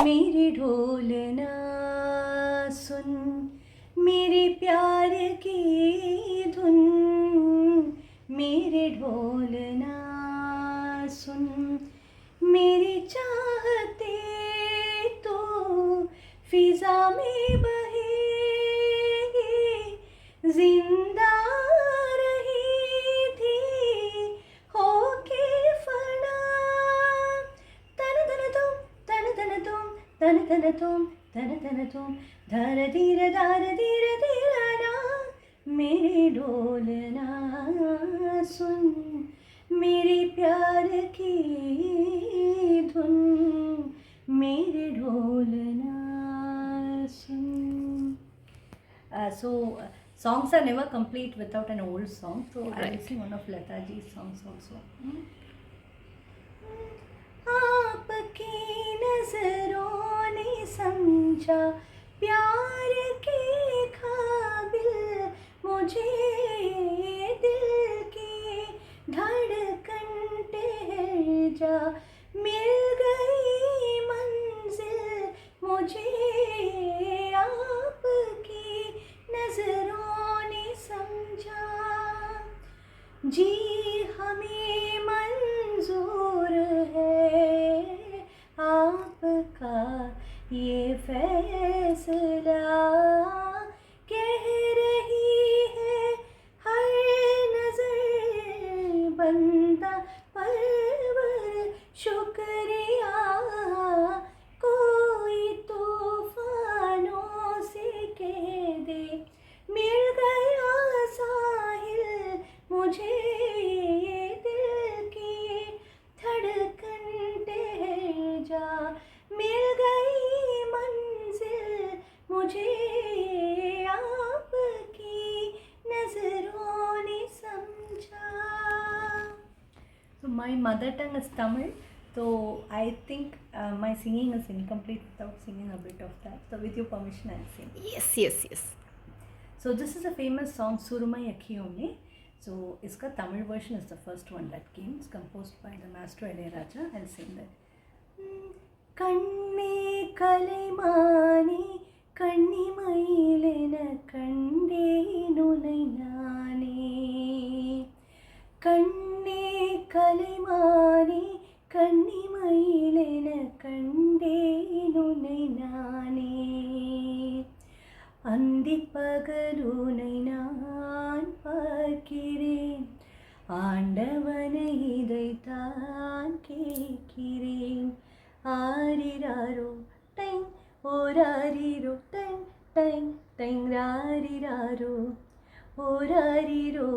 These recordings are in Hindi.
मेरी ढोलना सुन, मेरे प्यार की धुन, मेरे ढोलना सुन, मेरी चाहते तो फिजा में बहेगी, जिंदा रही थी होके फना। तन तन तुम, तन तन तुम, तन तन तुम, तन तन तुम, धर धीर धार धीर धीराना। मेरे ढोलना सुन, मेरे प्यार की धुन, मेरे ढोलना सुन. So songs are never complete without an old song. So I will sing one of Lata Ji's songs also. आपकी नजरों ने समझा प्यार के काबिल मुझे, दिल की धड़कन ठहर जा, मिल गई मंजिल मुझे, आपकी नजरों ने समझा। जी हमें मंजूर है आपका ये फैसला, कह रही है हर नजर बंदा परवर शुक्रिया, कोई तूफानों से कह दे मिल गया साहिल मुझे, दिल की धड़कन ठहर जा, मिल गई मंजिल मुझे, आपकी नजरों ने समझा. So my mother tongue is Tamil, so I think my singing is incomplete without singing a bit of that. So with your permission, I'll sing. Yes. So this is a famous song, Surumai Akhiyon Mein. So iska Tamil version is the first one that came. It's composed by the master Ilaiyaraaja. I'll sing that. Kanne kalaimani kannimailena kandenu nainane, kanne kalaimani kannimailena kandenu nainane, அந்திப்பகலுனை நான் பார்க்கிறேன், ஆண்டவனை இதைத்தான் கேட்கிறேன். ஆரிராரோ டைங் ஓராரிரோ டைங் டைங் டைங் ராரிராரோ ओरारिरो,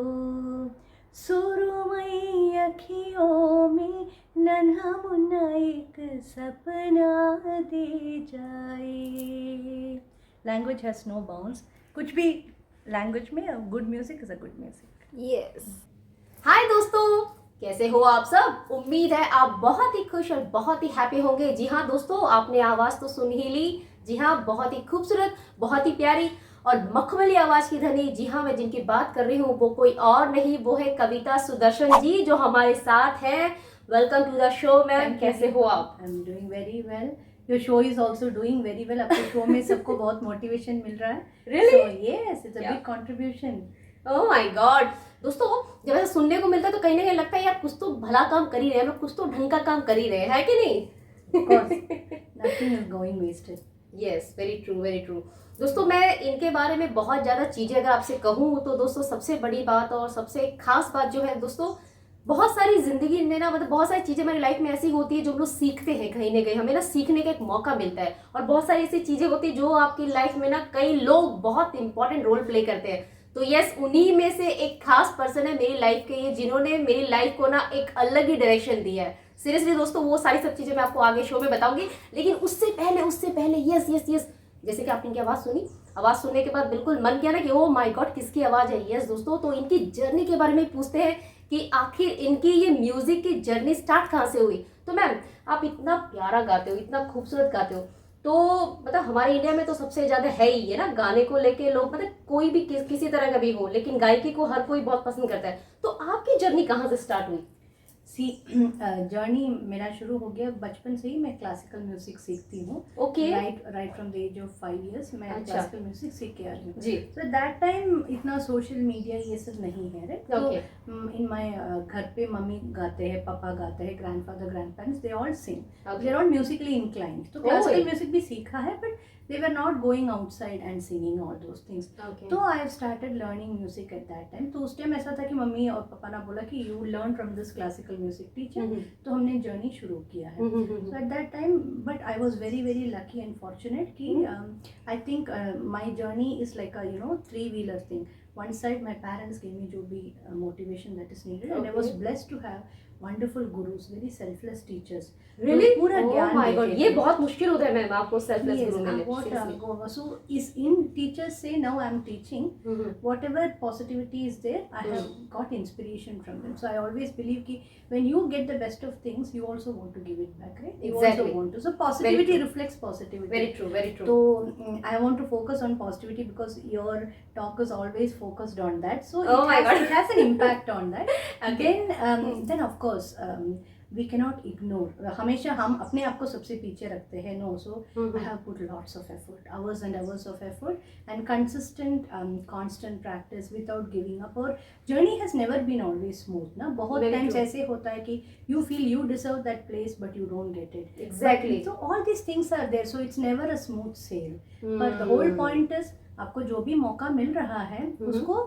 सुरुमई अखियों में नन्हा मुन्ना एक सपना दे जाए. Language has no bounds. कुछ भी लैंग्वेज में good music is a good music. Yes. Hi दोस्तों, कैसे हो आप सब? उम्मीद है आप बहुत ही खुश और बहुत ही हैप्पी होंगे. जी हाँ दोस्तों, आपने आवाज़ तो सुन ही ली. जी हाँ, बहुत ही खूबसूरत, बहुत ही प्यारी और मखमली आवाज़ की धनी. जी हाँ, मैं जिनकी बात कर रही हूँ वो कोई और नहीं, वो है कविता सुदर्शन जी जो हमारे साथ हैं. Welcome to the show ma'am. कैसे हो आप? I am doing very well. Your show is also doing very well. आपके शो में सबको बहुत मोटिवेशन मिल रहा है. Really? So yes, it's a big contribution. Oh my God. दोस्तों, जब ऐसा सुनने को मिलता है तो कहीं ना कहीं लगता है यार कुछ तो भला काम कर ही रहे हैं, हम कुछ तो ढंग का काम कर ही रहे हैं, है कि नहीं? Of course, nothing is going wasted. Yes, very true, very true. दोस्तों, मैं इनके बारे में बहुत ज़्यादा चीज़ें अगर आपसे कहूँ तो दोस्तों सबसे बड़ी बात और सबसे खास बात जो है दोस्तों, बहुत सारी ज़िंदगी में ना, मतलब बहुत सारी चीज़ें हमारी लाइफ में ऐसी होती है जो हम लोग सीखते हैं कहीं ना कहीं, हमें ना सीखने का एक मौका मिलता है. और बहुत सारी ऐसी चीज़ें होती है जो आपकी लाइफ में ना कई लोग बहुत इंपॉर्टेंट रोल प्ले करते हैं. तो यस, उन्हीं में से एक खास पर्सन है मेरी लाइफ के ये, जिन्होंने मेरी लाइफ को ना एक अलग ही डायरेक्शन दिया है. सीरियसली दोस्तों, वो सारी सब चीज़ें मैं आपको आगे शो में बताऊंगी. लेकिन उससे पहले यस यस यस, जैसे कि आपने इनकी आवाज़ सुनी, आवाज़ सुनने के बाद बिल्कुल मन किया ना कि ओ माय गॉड किसकी आवाज़ है. यस दोस्तों, तो इनकी जर्नी के बारे में पूछते हैं कि आखिर इनकी ये म्यूजिक की जर्नी स्टार्ट कहाँ से हुई. तो मैम, आप इतना प्यारा गाते हो, इतना खूबसूरत गाते हो, तो मतलब हमारे इंडिया में तो सबसे ज़्यादा है ही है ना गाने को लेके लोग, मतलब कोई भी किसी तरह का भी हो, लेकिन गायकी को हर कोई बहुत पसंद करता है. तो आपकी जर्नी कहाँ से स्टार्ट हुई? सी जर्नी मेरा शुरू हो गया बचपन से ही। मैं क्लासिकल म्यूजिक सीखती हूँ। Okay. Right from the age of 5 years मैं अच्छा। क्लासिकल म्यूजिक सीख के आ रही हूँ। जी। सो दैट टाइम इतना सोशल मीडिया ये सब नहीं है, राइट? ओके। इन माय घर पे मम्मी गाते हैं, पापा गाते हैं, grandfather, grandparents, they all sing, Okay. They are all musically inclined. तो क्लासिकल म्यूजिक भी सीखा है, but they were not going outside and singing all those things. Okay. तो I have started learning music at that time. तो उस टाइम ऐसा था कि मम्मी और पापा ने बोला कि you learn from this classical music teacher. तो हमने जर्नी शुरू किया है. So at that time, but I was very very lucky and fortunate कि I think my journey is like a three-wheeler thing. One side my parents gave me जो भी motivation that is needed, and I was blessed to have wonderful gurus, very selfless teachers. Really? पूरा Oh ज्ञान my God, देते ये थे. बहुत मुश्किल होता है मैम आपको सेल्फलेस Yes, गुरु मिले। what Seriously. so is in teachers say now I'm teaching, whatever positivity is there, I have got inspiration from them. So I always believe कि when you get the best of things, you also want to give it back, right? You Exactly. also want to. So positivity true. reflects positivity. Very true, very true. So I want to focus on positivity because your talk is always focused on that. So Oh my God. it has an impact on that. Okay. Then of course we cannot ignore. हमेशा हम अपने आप को सबसे पीछे रखते हैं. No, so I have put lots of effort, hours and hours of effort, and consistent, constant practice without giving up. और journey has never been always smooth. ना बहुत Very times true. ऐसे होता है कि you feel you deserve that place but you don't get it. Exactly. So all these things are there. So it's never a smooth sail. But the whole point is आपको जो भी मौका मिल रहा है उसको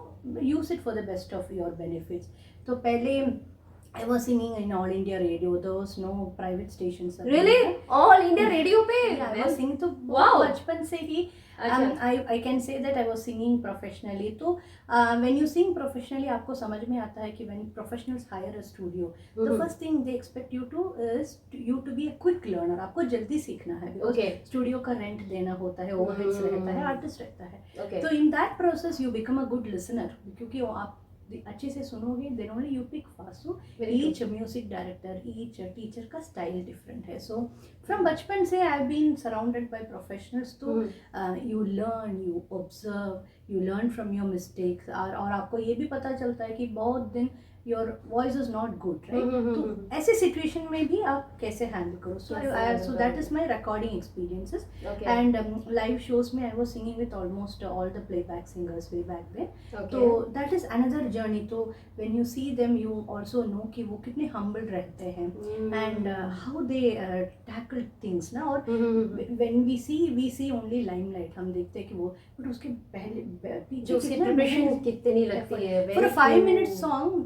use it for the best of your benefits. तो पहले I was singing in All India Radio. There was no private stations. Really? All India Radio पे? Yeah, I was singing. तो Wow. बचपन से ही अच्छा। I can say that I was singing professionally. तो when you sing professionally आपको समझ में आता है कि when professionals hire a studio, the first thing they expect you to is you to be a quick learner. आपको जल्दी सीखना है because Okay. studio का rent देना होता है, overheads रहता है, artist रहता है. Okay. तो in that process you become a good listener क्योंकि वो आप अच्छे से सुनोगे, then only you pick fast. So Very each music director, each teacher का style different है. So from बचपन से I've been surrounded by professionals. तो you learn, you observe, you learn from your mistakes. और आपको ये भी पता चलता है कि बहुत दिन your voice is not good, right? तो ऐसे situation में भी आप कैसे handle करो. So that is my recording experiences. Okay. And live shows में I was singing with almost all the playback singers way back then. Okay. तो that is another journey. तो when you see them, you also know कि वो कितने humble रहते हैं and how they tackle things ना. और when we see only limelight, हम देखते हैं कि वो, but उसके पहले पीछे जो उसकी कितना preparation कितनी लगती है. for a Very 5-minute true. song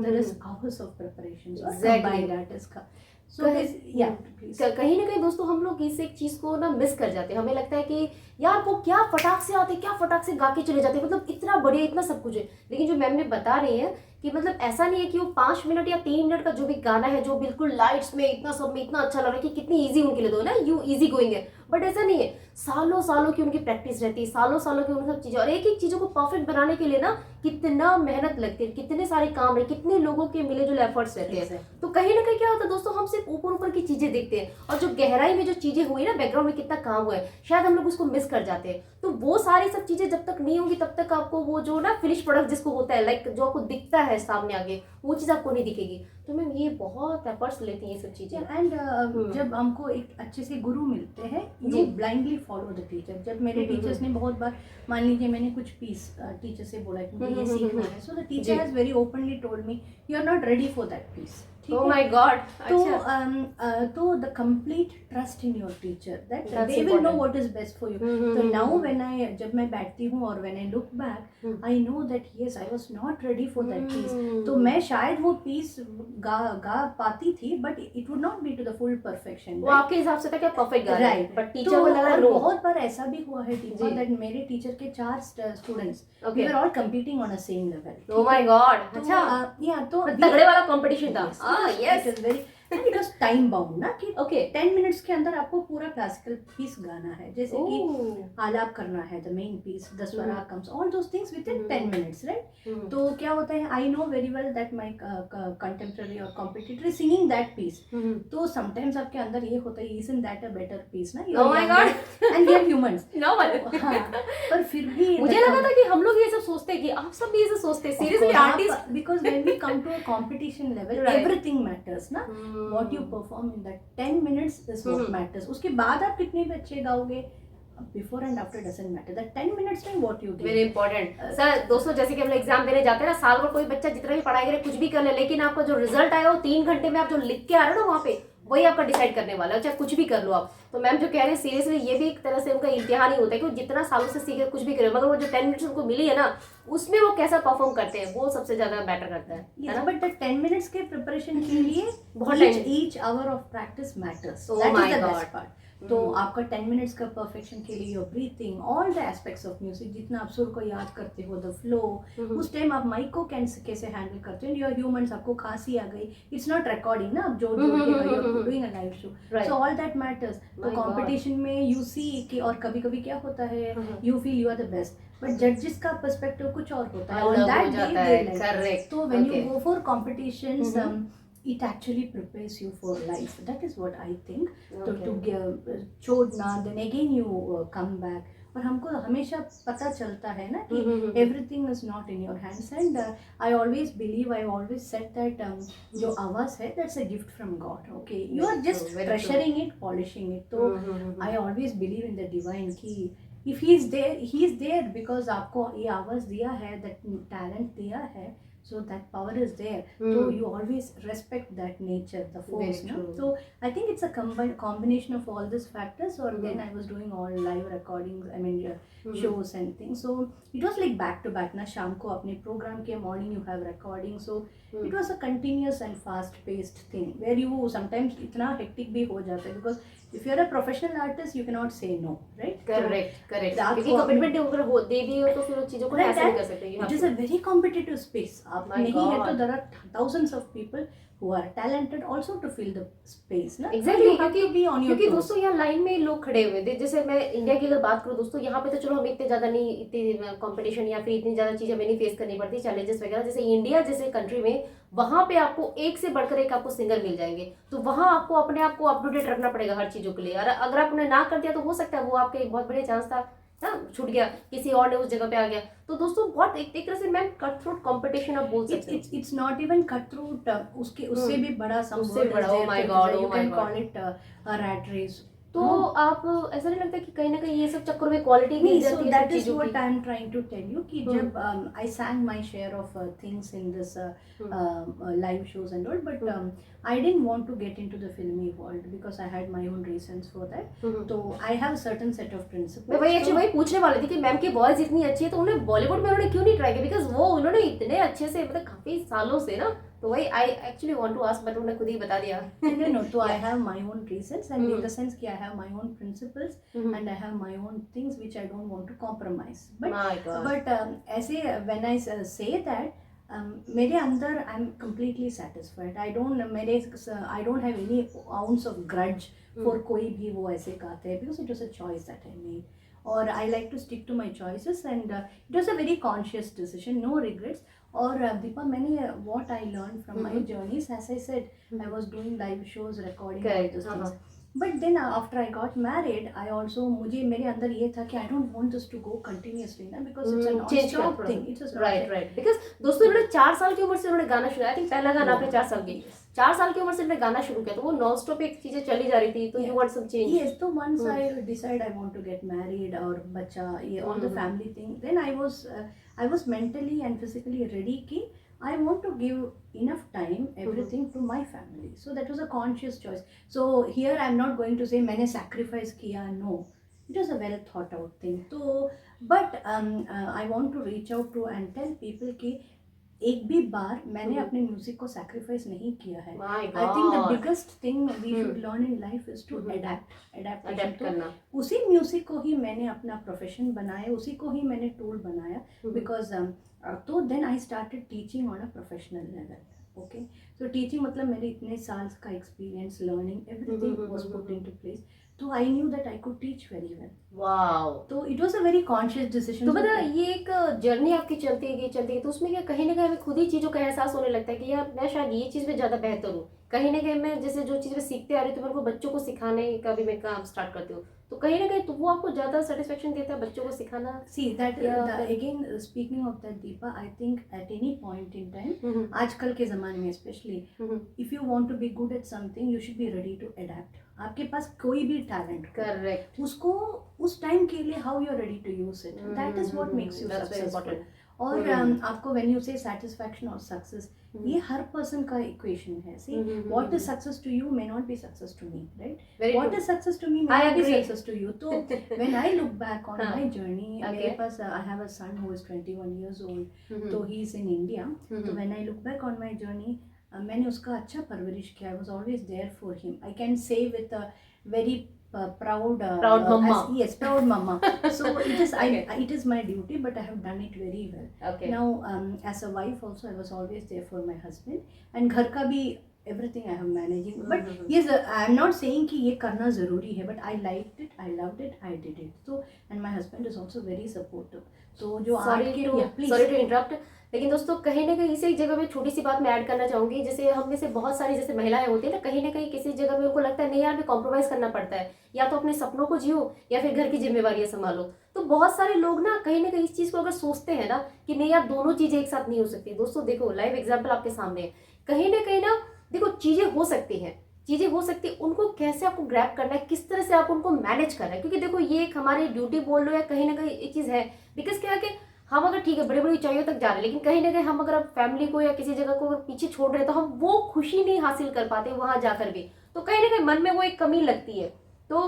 there is hours of preparation. So Exactly. combined artist का. So yeah, please. कहीं ना कहीं दोस्तों हम लोग इस एक चीज को ना मिस कर जाते हैं. हमें लगता है कि यार वो क्या फटाक से आते, क्या फटाक से गा के चले जाते हैं, मतलब इतना बढ़िया, इतना सब कुछ है. लेकिन जो मैम ने बता रही है कि मतलब ऐसा नहीं है कि वो 5 मिनट या 3 मिनट का जो भी गाना है, जो बिल्कुल लाइट्स में इतना सब में इतना अच्छा लग रहा है कि कितनी इजी उनके लिए, दो ना यू इजी गोइंग है. बट ऐसा नहीं है. सालों सालों की उनकी प्रैक्टिस रहती है, सालों सालों की उन सब चीज़ें, और एक एक चीज़ों को परफेक्ट बनाने के लिए ना कितना मेहनत लगती है, कितने सारे काम रहे, कितने लोगों के मिले जुले एफर्ट्स रहते हैं. तो कहीं ना कहीं क्या होता है दोस्तों, हम सिर्फ ऊपर ऊपर की चीज़ें देखते हैं और जो गहराई में जो चीज़ें हुई ना, बैकग्राउंड में कितना काम हुआ है, शायद हम लोग उसको मिस कर जाते हैं. तो वो सारी सब चीज़ें जब तक नहीं होंगी तब तक आपको वो जो ना फिनिश प्रोडक्ट जिसको होता है, लाइक जो आपको दिखता है सामने आगे, वो चीज़ आपको नहीं दिखेगी. तो मैम ये बहुत एफर्ट्स लेती हैं ये सब चीज़ें. एंड जब हमको एक अच्छे से गुरु मिलते हैं, you blindly follow the teacher. जब मेरे टीचर्स ने बहुत बार, मान लीजिए मैंने कुछ पीस टीचर से बोला कि मुझे ये सीखना है, so the teacher has very openly told me you are not ready for that piece. Oh my God. तो the complete trust in your teacher that That's they will know important. what is best for you. So now when जब मैं बैठती हूँ और when I look back, I know that yes I was not ready for that piece. तो मैं शायद वो piece गा पाती थी, but it would not be to the full perfection. वो आपके हिसाब से था क्या परफेक्ट गा रहे हैं, Right. बट टीचर तो को लगा और नो. बहुत बार ऐसा भी हुआ है टीचर जी. that मेरे टीचर के 4 students Okay. we were all competing on a same level. Oh my God. तो, अच्छा, yeah, तो तगड़े वाला कंपटीशन था. Yes, yes. it is very. And it was time bound ना कि ओके 10 मिनट्स के अंदर आपको पूरा क्लासिकल पीस गाना है, जैसे कि ओह आलाप करना है, the main piece, the swara comes, all those things within 10 minutes, right? तो क्या होता है, I know very well that my contemporary और competitor is singing that piece, तो समटाइम्स आपके अंदर ये होता है, isn't that a better piece ना, Oh my God. And we are humans. No हाँ, पर फिर भी मुझे लगा था कि हम लोग ये सब सोचते हैं कि आप सब भी ये सब सोचते हैं seriously artist because when we come to a competition level, Right. everything matters ना, what you perform in that 10 minutes is what matters. उसके बाद आप कितने भी अच्छे गाओगे, before and after doesn't matter, that 10 minutes में what you give. Very important sir. दोस्तों जैसे कि हम लोग एग्जाम देने जाते हैं ना, साल भर कोई बच्चा जितना भी पढ़ाई करे, कुछ भी कर ले, लेकिन आपका जो रिजल्ट आएगा वो 3 घंटे में आप जो लिख के आ रहे हो ना वहाँ पे, वही आपका डिसाइड करने वाला है, चाहे कुछ भी कर लो आप। तो मैम जो कह रहे हैं सीरियसली ये भी एक तरह से उनका इम्तिहान ही होता है कि वो जितना सालों से सीखे कुछ भी करे, मगर वो जो 10 मिनट्स उनको मिली है ना, उसमें वो कैसा परफॉर्म करते हैं वो सबसे ज्यादा मैटर करता है Yes, ना? but the 10 minutes के preparation के लिए बहुत each hour of practice matters. Oh That my is the God. best part. तो आपका 10 मिनट्स का परफेक्शन के लिए your breathing, all the aspects of music, जितना आप सुर को याद करते हो, द फ्लो, उस टाइम आप माइक को कैसे हैंडल करते हो, योर ह्यूमंस, आपको खांसी आ गई, इट्स नॉट रिकॉर्डिंग ना, आप जोड़ जोड़ के you doing a live show, so all that matters. तो कंपटीशन में यू सी कि, और कभी कभी क्या होता है, you feel you are the best, but जजेस का पर्सपेक्टिव कुछ और होता है, on that day they like, तो when you go for competitions it actually prepares you for life. That is what I think. To give छोड़ना, then again you come back. और हमको हमेशा पता चलता है ना कि everything is not in your hands, and I always believe, I always said that जो आवाज़ है, that's a gift from God. Okay, you are just treasuring it, polishing it. तो I always believe in the divine कि if he is there because आपको ये आवाज़ दिया है, that talent दिया है, so that power is there. So you always respect that nature, the force, no? So I think it's a combination of all these factors. Or then I was doing all live recordings, I mean shows and things, so it was like back to back na, शाम को अपने program के, morning you have recording, so it was a continuous and fast paced thing where you sometimes इतना hectic भी हो जाता है, because if you're a professional artist you cannot say no, right? Correct क्योंकि कमिटमेंट अगर हो दे दी हो तो फिर उन चीजों को ऐसे नहीं कर सकते। It is a very competitive space. आप नहीं है तो there are thousands of people who are talented also to fill the space ना। Exactly, You have to be on your क्योंकि toes. दोस्तों यहाँ लाइन में लोग खड़े हुए थे, जैसे मैं इंडिया की अगर बात करूँ दोस्तों, यहाँ पे तो चलो हमें इतने ज़्यादा नहीं, इतनी कंपटीशन या फिर इतनी ज़्यादा चीज़ें हमें नहीं फेस करनी पड़ती, चैलेंजेस वगैरह। जैसे इंडिया जैसे कंट्री में, वहाँ पे आपको एक से बढ़कर एक आपको सिंगर मिल जाएंगे, तो वहाँ आपको अपने आप को अप टू डेट रखना पड़ेगा हर चीज़ों के लिए। और अगर आपने ना कर दिया तो हो सकता है वो आपके एक बहुत बड़े चांस था ना, छूट गया, किसी और ने उस जगह पे आ गया। तो दोस्तों बहुत एक तरह से मैम कट थ्रोट कंपटीशन आप बोल सकते हैं। It's not even cutthroat, उसके उससे भी बड़ा, उससे बड़ा, oh my God, you can call it a rat race. तो आप ऐसा नहीं लगता कि कहीं ना कहीं ये सब चक्करों में क्वालिटी नहीं, गिर so जाती है that is चीजों what की? I am trying to tell you कि जब I sang my share of things in this live shows and all, but I didn't want to get into the filmy world because I had my own reasons for that. तो I have a certain set of principles. मैं वही वही पूछने वाली थी कि मैम की वॉइस इतनी अच्छी है तो उन्हें बॉलीवुड में उन्होंने क्यों नहीं ट्राई किया, बिकॉज वो उन्होंने इतने अच्छे से मतलब काफी सालों से ना, तो वही I actually want to ask, but उन्होंने खुद ही बता दिया। No, so I have my own reasons, and in the sense कि I have my own principles and I have my own things which I don't want to compromise. But ऐसे when I say that मेरे अंदर I am completely satisfied. I don't have any ounce of grudge for कोई भी वो ऐसे गाते हैं, because it was a choice that I made. और I like to stick to my choices, and it was a very conscious decision, no regrets. और दीपा, मैंने what I learned from my journeys, as I said, I was doing live shows, recording all those things. But then after I got married, I also, मुझे मेरे अंदर ये था कि I don't want this to go continuously ना, because it's a non-stop thing. It's a right. Because दोस्तों उन्होंने 4 साल की उम्र से उन्होंने गाना शुरू, आई थिंक पहला गाना आपने 4 साल की 4 साल की उम्र से उन्होंने गाना शुरू किया, तो वो नॉन स्टॉप एक चीजें चली जा रही थी, तो you want some change? Yes, so once I decide I want to get married और बच्चा, ये all the family thing, then I was mentally and physically ready कि I want to give enough time, everything to my family. So that was a conscious choice. So here I'm not going to say मैंने sacrifice किया, no. It was a well thought out thing. So, but I want to reach out to and tell people कि एक भी बार मैंने अपने म्यूजिक को सैक्रिफाइस नहीं किया है. I think the biggest thing we should learn in life is to adapt करना. उसी म्यूजिक को ही मैंने अपना प्रोफेशन बनाया, उसी को ही मैंने टूल बनाया, बिकॉज तो then I started teaching on a professional level. Okay. So teaching मतलब मेरे इतने साल का experience, learning, everything was put into place. तो I knew that I could teach very well. Wow. तो it was a very conscious decision. तो मतलब ये एक जर्नी आपकी चलती गई तो उसमें क्या कहीं ना कहीं हमें खुद ही चीज़ों का एहसास होने लगता है कि यार मैं शायद ये चीज़ में ज़्यादा बेहतर हूँ. कहीं ना कहीं मैं जैसे जो चीज़ मैं सीखते आ रही हूँ तो मैं उनको बच्चों को सिखाने का भी मैं काम स्टार्ट करती हूँ. तो कहीं ना कहीं तो वो आपको ज़्यादा सेटिस्फेक्शन देता है बच्चों को सिखाना. See that Yeah. again, speaking of that, Deepa, I think at any point in time, आजकल के ज़माने में especially, if you want to be good at something, you should be ready to adapt. आपके पास कोई भी टैलेंट करेक्ट. उसको उस टाइम के लिए how you are ready to use it, that is what makes you That's very successful. important. और आपको when you say satisfaction or success, ये हर पर्सन का इक्वेशन है. See, what is success to you may not be success to me, right? Very What true. is success to me may I not be agree. success to you. तो when I look back on my journey, मेरे पास I have a son who is 21 years old, तो he is in India. तो when I look back on my journey, मैंने उसका अच्छा परवरिश किया. I was always there for him. I can say with a very proud mama. yes, proud mama. So it is Okay. it is my duty, but I have done it very well. Okay. Now as a wife also, I was always there for my husband, and घर का भी everything I have managing. But yes, I am not saying कि ये करना ज़रूरी है, but I liked it, I loved it, I did it. So and my husband is also very supportive. So जो सॉरी टू इंटरप्ट. लेकिन दोस्तों कहीं ना कहीं इसी जगह में छोटी सी बात मैं ऐड करना चाहूंगी. जैसे हम में से बहुत सारी जैसे महिलाएं होती है ना, कहीं ना कहीं किसी जगह में उनको लगता है नहीं यार, हमें कॉम्प्रोमाइज करना पड़ता है, या तो अपने सपनों को जियो या फिर घर की जिम्मेवारियां संभालो. तो बहुत सारे लोग ना कहीं इस चीज को अगर सोचते हैं ना कि नहीं यार दोनों चीजें एक साथ नहीं हो सकती. दोस्तों देखो लाइव एग्जाम्पल आपके सामने है. कहीं ना देखो चीजें हो सकती हैं, उनको कैसे आपको ग्रैब करना है, किस तरह से आप उनको मैनेज करना है. क्योंकि देखो ये एक हमारी ड्यूटी बोल लो या कहीं ना कहीं एक चीज है. बिकॉज क्या है कि हम अगर ठीक है बड़ी बड़ी ऊंचाइयों तक जा रहे हैं, लेकिन कहीं ना कहीं हम अगर फैमिली को या किसी जगह को अगर पीछे छोड़ रहे हैं तो हम वो खुशी नहीं हासिल कर पाते वहां जाकर भी. तो कहीं ना कहीं मन में वो एक कमी लगती है. तो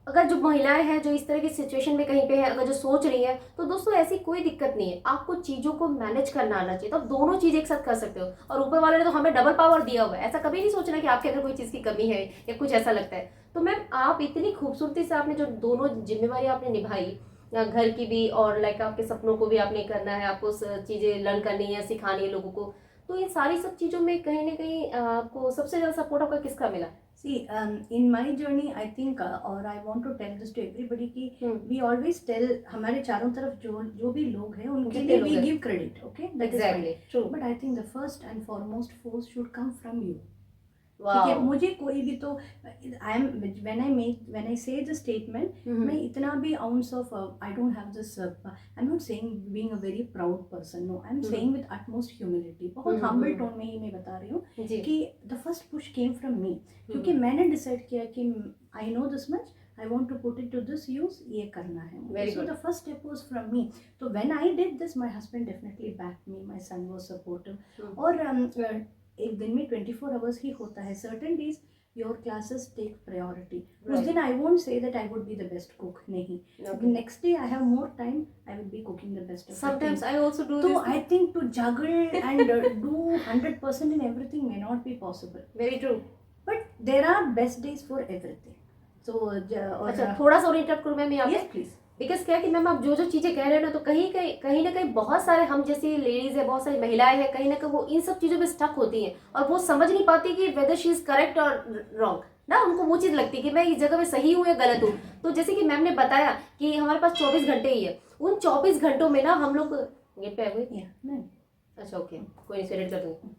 अगर जो महिलाएं हैं जो इस तरह की सिचुएशन में कहीं पे है, अगर जो सोच रही है, तो दोस्तों ऐसी कोई दिक्कत नहीं है. आपको चीजों को मैनेज करना आना चाहिए, तो आप दोनों चीज एक साथ कर सकते हो. और ऊपर वाले ने तो हमें डबल पावर दिया हुआ है. ऐसा कभी नहीं सोचना कि आपके अंदर कोई चीज की कमी है या कुछ ऐसा लगता है. तो मैम आप इतनी खूबसूरती से आपने जो दोनों जिम्मेवारी आपने निभाई, घर की भी और लाइक आपके सपनों को भी आपने करना है, आपको चीजें लर्न करनी है, सिखानी है लोगों को. तो ये सारी सब चीजों में कहीं ना कहीं आपको सबसे ज्यादा सपोर्ट आपका किसका मिला? See, in my journey, I think, or I want to tell this to everybody कि we always tell हमारे चारों तरफ जो भी लोग हैं उनके लिए we give credit, okay? That is fine. True. But I think the first and foremost force should come from you. Wow. ठीक है, मुझे कोई भी तो I am when I say the statement, मैं इतना भी ounce of I don't have this I'm not saying being a very proud person, no, I'm saying with utmost humility, बहुत humble tone में ही मैं बता रही हूँ कि the first push came from me. क्योंकि मैंने decide किया कि I know this much, I want to put it to this use, ये करना है मुझे. So the first step was from me. So when I did this, my husband definitely backed me, my son was supportive. और एक दिन में 24 hours ही होता है. Certain days your classes take priority. उस दिन I won't say that I would be the best cook, नहीं. Next day I have more time, I will be cooking the best of Sometimes I also do this. this. So I think to juggle and do 100% in everything may not be possible. Very true. But there are best days for everything. So अच्छा थोड़ा सा और इंटरप्ट करूँ मैं यहाँ पे? Yes please. बिकॉज क्या कि मैम आप जो चीजें कह रहे हो ना, तो कहीं ना कहीं बहुत सारे हम जैसी लेडीज है, बहुत सारी महिलाएं हैं, कहीं ना कहीं वो इन सब चीजों में स्टक होती हैं और वो समझ नहीं पाती कि वेदर शी इज करेक्ट और रॉन्ग ना. उनको वो चीज लगती है कि मैं इस जगह में सही हूँ या गलत हूँ. तो जैसे कि मैम ने बताया कि हमारे पास 24 घंटे ही है. उन 24 घंटों में ना हम लोग गेट पे आ गए. अच्छा ओके, कोई नहीं, एडिट कर दूंगी.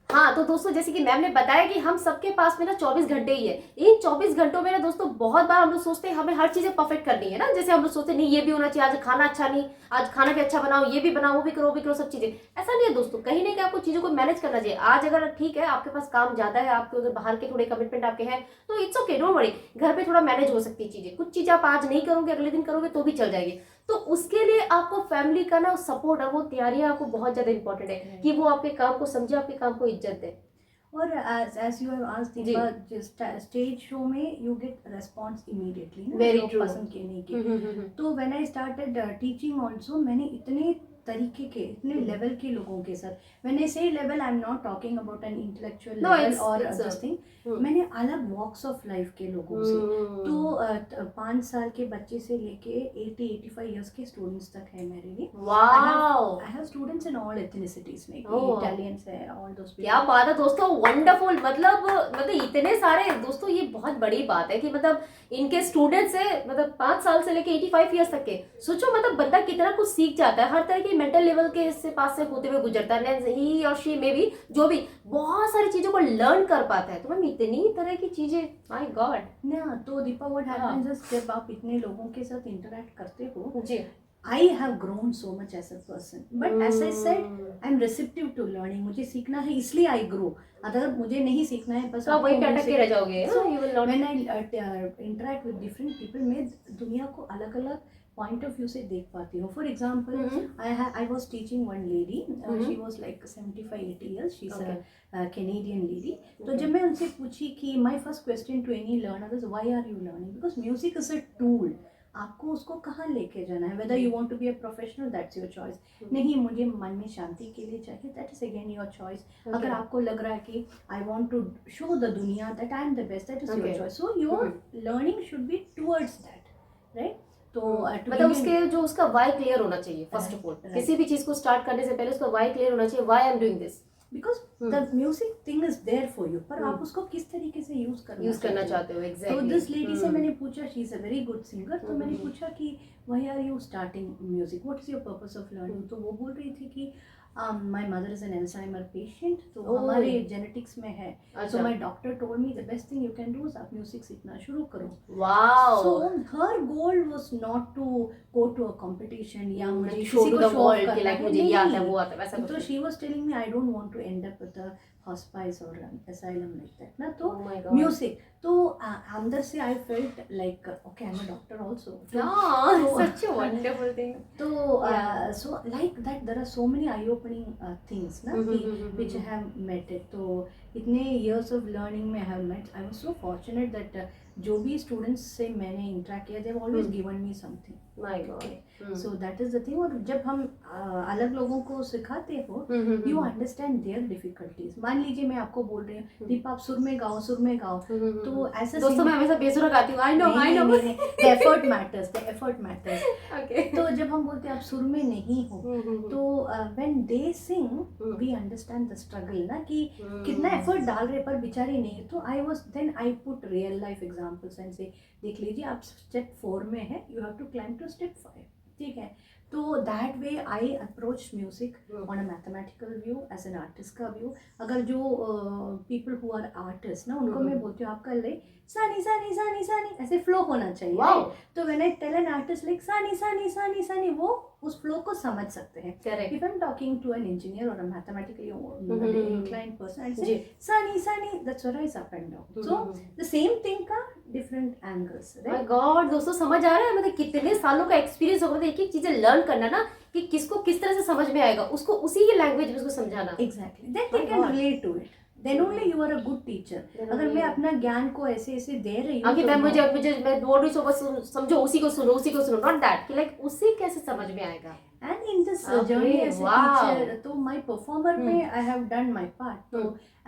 हाँ तो दोस्तों जैसे कि मैम ने बताया कि हम सबके पास में ना 24 घंटे ही है. इन 24 घंटों में ना दोस्तों बहुत बार हम लोग सोचते हैं हमें हर चीजें परफेक्ट करनी है ना. जैसे हम लोग सोचते हैं नहीं ये भी होना चाहिए, आज खाना अच्छा नहीं, आज खाना भी अच्छा बनाओ, ये भी बनाओ, वो भी करो सब चीजें. ऐसा नहीं है दोस्तों, कहीं ना कहीं आपको चीजों को मैनेज करना चाहिए. आज अगर ठीक है आपके पास काम ज्यादा है, आपके उधर बाहर के थोड़े कमिटमेंट आपके हैं, तो इट्स ओके, डोंट वरी. घर पे थोड़ा मैनेज हो सकती है चीजें. कुछ चीजें आप आज नहीं करोगे, अगले दिन करोगे तो भी चल जाएगी. तो उसके लिए आपको फैमिली का ना सपोर्ट और वो तैयारियां आपको बहुत ज्यादा इंपॉर्टेंट है कि वो आपके काम को समझे, आपके काम को इज्जत दे. और as you have asked Deepa, just stage show में you get response immediately. Very true. पसंद के नहीं के. तो when I started teaching also, मैंने इतने तरीके के, इतने लेवल के लोगों के साथ, मैंने से level, I am not talking about an intellectual No, level it's- और it's a- दिस थिंग, मैंने अलग वॉक्स ऑफ लाइफ के लोगों से, तो 5 साल के बच्चे से लेके 80-85 इयर्स के स्टूडेंट्स तक है मेरे लिए। Wow, I have students in all ethnicities में, Oh. इटालियंस है, ऑल दोस क्या बात है दोस्तों, वंडरफुल। मतलब इतने सारे दोस्तों, ये बहुत बड़ी बात है कि मतलब इनके स्टूडेंट्स है, मतलब 5 साल से लेके 85 ईयर्स तक के। सोचो मतलब बंदा कितना कुछ सीख जाता है, हर तरह की मेंटल लेवल के इससे पास से होते हुए गुजरता है, ही और शी में भी, जो भी बहुत सारी चीजों को लर्न कर पाता है। तो मैम इतनी तरह की चीजें, माय गॉड ना। तो दीपा व्हाट हैपेंस इज, जब आप इतने लोगों के साथ इंटरेक्ट करते हो, जी। I have grown so much as a person, but as I said, I'm receptive to learning. मुझे सीखना है इसलिए I grow. अगर मुझे नहीं सीखना है बस तो आप वहीं पे अटक के रह जाओगे। So You will not- when I interact with different people, मैं दुनिया को अलग अलग point of view से देख पाती हूँ. For example, I was teaching one lady. She was like 75-80 years. She's a Canadian lady. तो जब मैं उनसे पूछी कि my first question to any learner is why are you learning? Because music is a tool. आपको उसको कहाँ लेके जाना है, whether you want to be a professional, that's your choice. नहीं, मुझे मन में शांति के लिए चाहिए, that is again your choice. अगर आपको लग रहा है कि I want to show the दुनिया that I am the best, that is your choice. So your learning should be towards that, right. तो मतलब उसके जो उसका वाई क्लियर होना चाहिए फर्स्ट ऑफ ऑल, किसी भी चीज को स्टार्ट करने से पहले उसका वाई क्लियर होना चाहिए, why I am doing this, because the music thing is there for you, पर आप उसको किस तरीके से यूज करना चाहते हो। एग्जैक्टली। तो दिस लेडी से मैंने पूछा, she is a very good singer, तो मैंने पूछा कि why are you starting music, what is your purpose of learning. तो वो बोल रही थी कि my mother is an Alzheimer patient, तो हमारे जेनेटिक्स में है, so my doctor told me the best thing you can do is आप म्यूजिक सीखना शुरू करो। Wow. So her goal was not to go to a competition या मुझे किसी शो को शो ऑफ कि करना लाइक है, मुझे ये आता है वो आता है वैसा तो कुछ। She was telling me I don't want to end up with a hospice or asylum like that ना। तो Oh my God. म्यूजिक तो अंदर से I felt like okay I am a doctor also, such a wonderful thing. तो so like that there are so many eye opening things ना which I have met it। तो इतने years of learning में I have met, I was so fortunate that जो भी स्टूडेंट्स से मैंने इंटरेक्ट किया, they have always given me something। My God. So that is the thing। और जब हम अलग लोगों को सिखाते हो, you understand their difficulties। मान लीजिए मैं आपको बोल रही हूँ दीपा आप सुर में गाओ, सुर में गाओ, तो ऐसा दोस्तों मैं हमेशा बेसुरा गाती हूँ, I know। the effort matters। Okay. तो जब हम बोलते हैं आप सुर में नहीं हो, तो when they sing we understand the struggle ना, कि कितना एफर्ट डाल रहे पर बेचारे नहीं। तो I put real life examples and say देख लीजिए आप स्टेप 4 में है, you have to climb to step 5, ठीक है। तो that way I approach music on a mathematical view, as an artist का व्यू। अगर जो पीपल हु आर आर्टिस्ट ना, उनको मैं बोलती हूँ आपका ले सानी सानी सानी सानी ऐसे फ्लो होना चाहिए। Wow. तो when I tell an artist like सानी सानी सानी सानी, वो उस फ्लो को समझ सकते हैं। Correct. If I'm talking to an engineer or a mathematically inclined person, I'd say sani sani, that's what is up and down। So the same thing का different angles, My right? God, दोस्तों समझ आ रहा है, मतलब कितने सालों का एक्सपीरियंस होगा, एक एक चीजें लर्न करना ना, कि किसको किस तरह से समझ में आएगा, उसको उसी की लैंग्वेज में उसको समझाना। Exactly, then they can relate to it, then only you are a good teacher। अगर मैं अपना ज्ञान को ऐसे ऐसे दे रही हूँ आगे मैं मैं बोल रही हूँ बस समझो, उसी को सुनो नॉट दैट कि लाइक उसी कैसे समझ में आएगा। and in this journey as a teacher, तो my performer में I have done my part। तो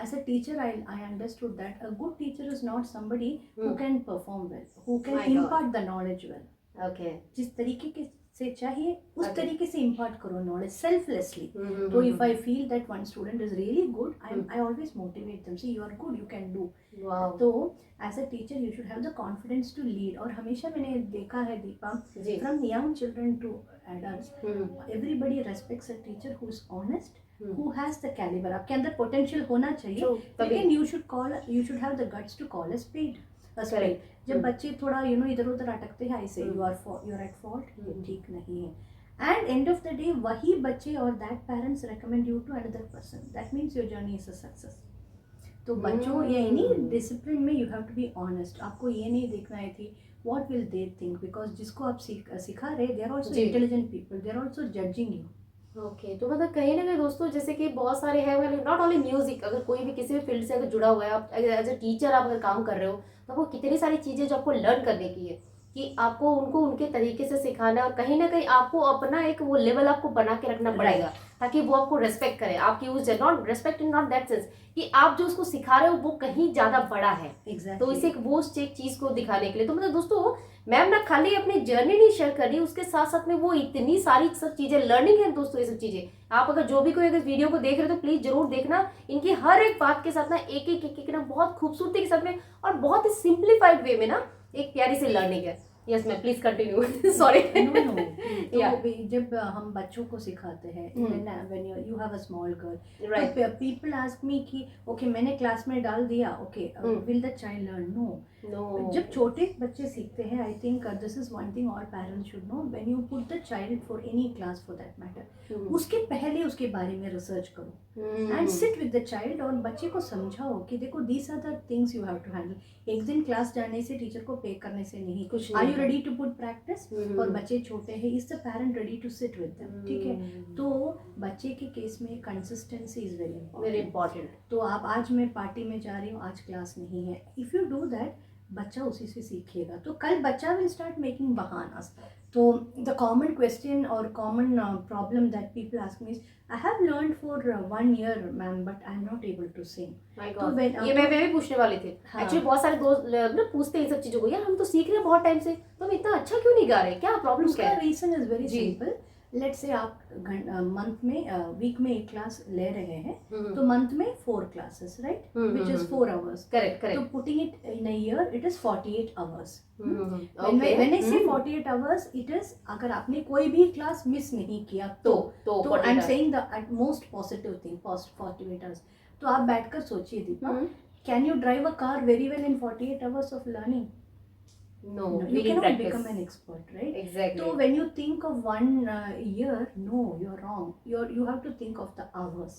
as a teacher I understood that a good teacher is not somebody who can perform well, who can impart the knowledge well। Okay। जिस तरीके के से चाहिए उस तरीके से impart करो knowledge selflessly। तो if I feel that one student is really good, I always motivate them, see you are good, you can do। Wow। तो as a teacher you should have the confidence to lead। और हमेशा मैंने देखा है Deepa, from young children to adults, everybody respects a teacher who is honest, who has the caliber। आपके अंदर potential होना चाहिए, लेकिन you should have the guts to call a spade a spade। जब बच्चे थोड़ा इधर उधर अटकते हैं, ऐसे you are at fault, ये ठीक नहीं है, and end of the day वही बच्चे और that parents recommend you to another person, that means your journey is a success। तो बच्चों या एनी डिसिप्लिन में you have to be honest. आपको ये नहीं देखना है कि what will they think, because जिसको आप सिखा रहे they are also intelligent people, they are also judging you. Okay. तो मतलब कहीं ना कहीं दोस्तों, जैसे कि बहुत सारे हैं, नॉट ओनली म्यूजिक, अगर कोई भी किसी भी फील्ड से अगर जुड़ा हुआ है, आप एज ए टीचर आप अगर काम कर रहे हो, तो आपको कितनी सारी चीजें जो आपको लर्न करने की है, कि आपको उनको उनके तरीके से सिखाना है और कहीं ना कहीं आपको अपना एक वो लेवल आपको बना के रखना पड़ेगा ताकि वो आपको रेस्पेक्ट करे, आपकी उस not respect in not that sense कि आप जो उसको सिखा रहे हो वो कहीं ज्यादा बड़ा है। तो इसे वो एक चीज को दिखाने के लिए तो मतलब दोस्तों मैम ना खाली अपनी जर्नी नहीं शेयर कर रही, उसके साथ साथ में वो इतनी सारी सब चीजें लर्निंग है दोस्तों। ये सब चीजें आप अगर जो भी कोई अगर वीडियो को देख रहे हो तो प्लीज जरूर देखना, इनकी हर एक बात के साथ ना एक ना बहुत खूबसूरती के साथ में और बहुत ही सिंप्लीफाइड वे में ना एक प्यारी सी लर्निंग है। Yes ma'am please continue sorry. तो जब हम बच्चों को सिखाते हैं when you have a small girl, right, people ask me कि ओके मैंने क्लास में डाल दिया, okay will the child learn? No. जब छोटे बच्चे सीखते हैं, I think this is one thing all parents should know, when you put the child for any class for that matter, उसके पहले उसके बारे में रिसर्च करो and sit with the child और बच्चे को समझाओ कि देखो these are the things you have to handle. एक दिन क्लास जाने से, टीचर को पे करने से नहीं, कुछ are you ready to put practice? और बच्चे छोटे हैं, is the parent ready to sit with them? ठीक है, तो बच्चे के केस में कंसिस्टेंसी इज वेरी इंपॉर्टेंट। तो आप आज मैं पार्टी में जा रही हूँ, आज क्लास नहीं है, इफ यू डू दैट बच्चा उसी से सीखेगा। तो कल बच्चा विल स्टार्ट मेकिंग बहानास। तो द कॉमन क्वेश्चन और common problem that people ask me is I have learned for 1 year ma'am but I am not able to sing. तो ये मैं भी पूछने वाली थी एक्चुअली। बहुत सारे दोस्त ना पूछते हैं इन सब चीजों को, यार हम तो सीख रहे हैं बहुत टाइम से, तो हम इतना अच्छा क्यों नहीं गा रहे, क्या प्रॉब्लम क्या है? Reason is very simple. Let's say आप मंथ में वीक में एक क्लास ले रहे हैं, तो मंथ में 4 classes, right, which is 4 hours. Correct. तो putting it in a year, it is 48 hours. When I say 48 hours, it is अगर आपने कोई भी क्लास मिस नहीं किया तो I am saying the most positive thing, 48 hours. तो आप बैठकर सोचिए Deepa, can you drive a car very well in 48 hours of learning? No, you cannot become an expert, right? Exactly. So when you think of 1 year, no, you're wrong. You have to think of the hours.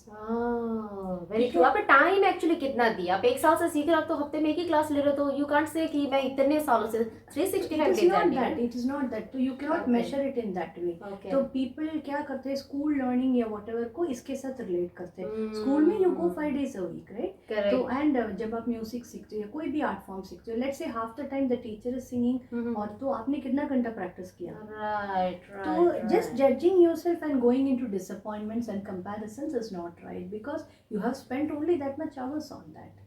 Very true. आपने टाइम एक्चुअली कितना दिया? आप 1 साल से सीख रहे हो तो हफ्ते में एक ही क्लास ले रहे हो, तो यू कांट से कि मैं इतने सालों से 365 It is not that. It is not that. So you cannot measure it in that way. तो people क्या करते हैं, स्कूल लर्निंग या whatever को इसके साथ रिलेट करते हैं। स्कूल में you go 5 days a week, right? Correct. तो एंड जब आप म्यूजिक सीखते हो या कोई भी आर्ट फॉर्म सीखते हो, let's say half the time the teacher is singing और तो आपने कितना घंटा प्रैक्टिस किया? राइट। तो just judging yourself and going into disappointments and comparisons is not right, because you have spent only that much hours on that.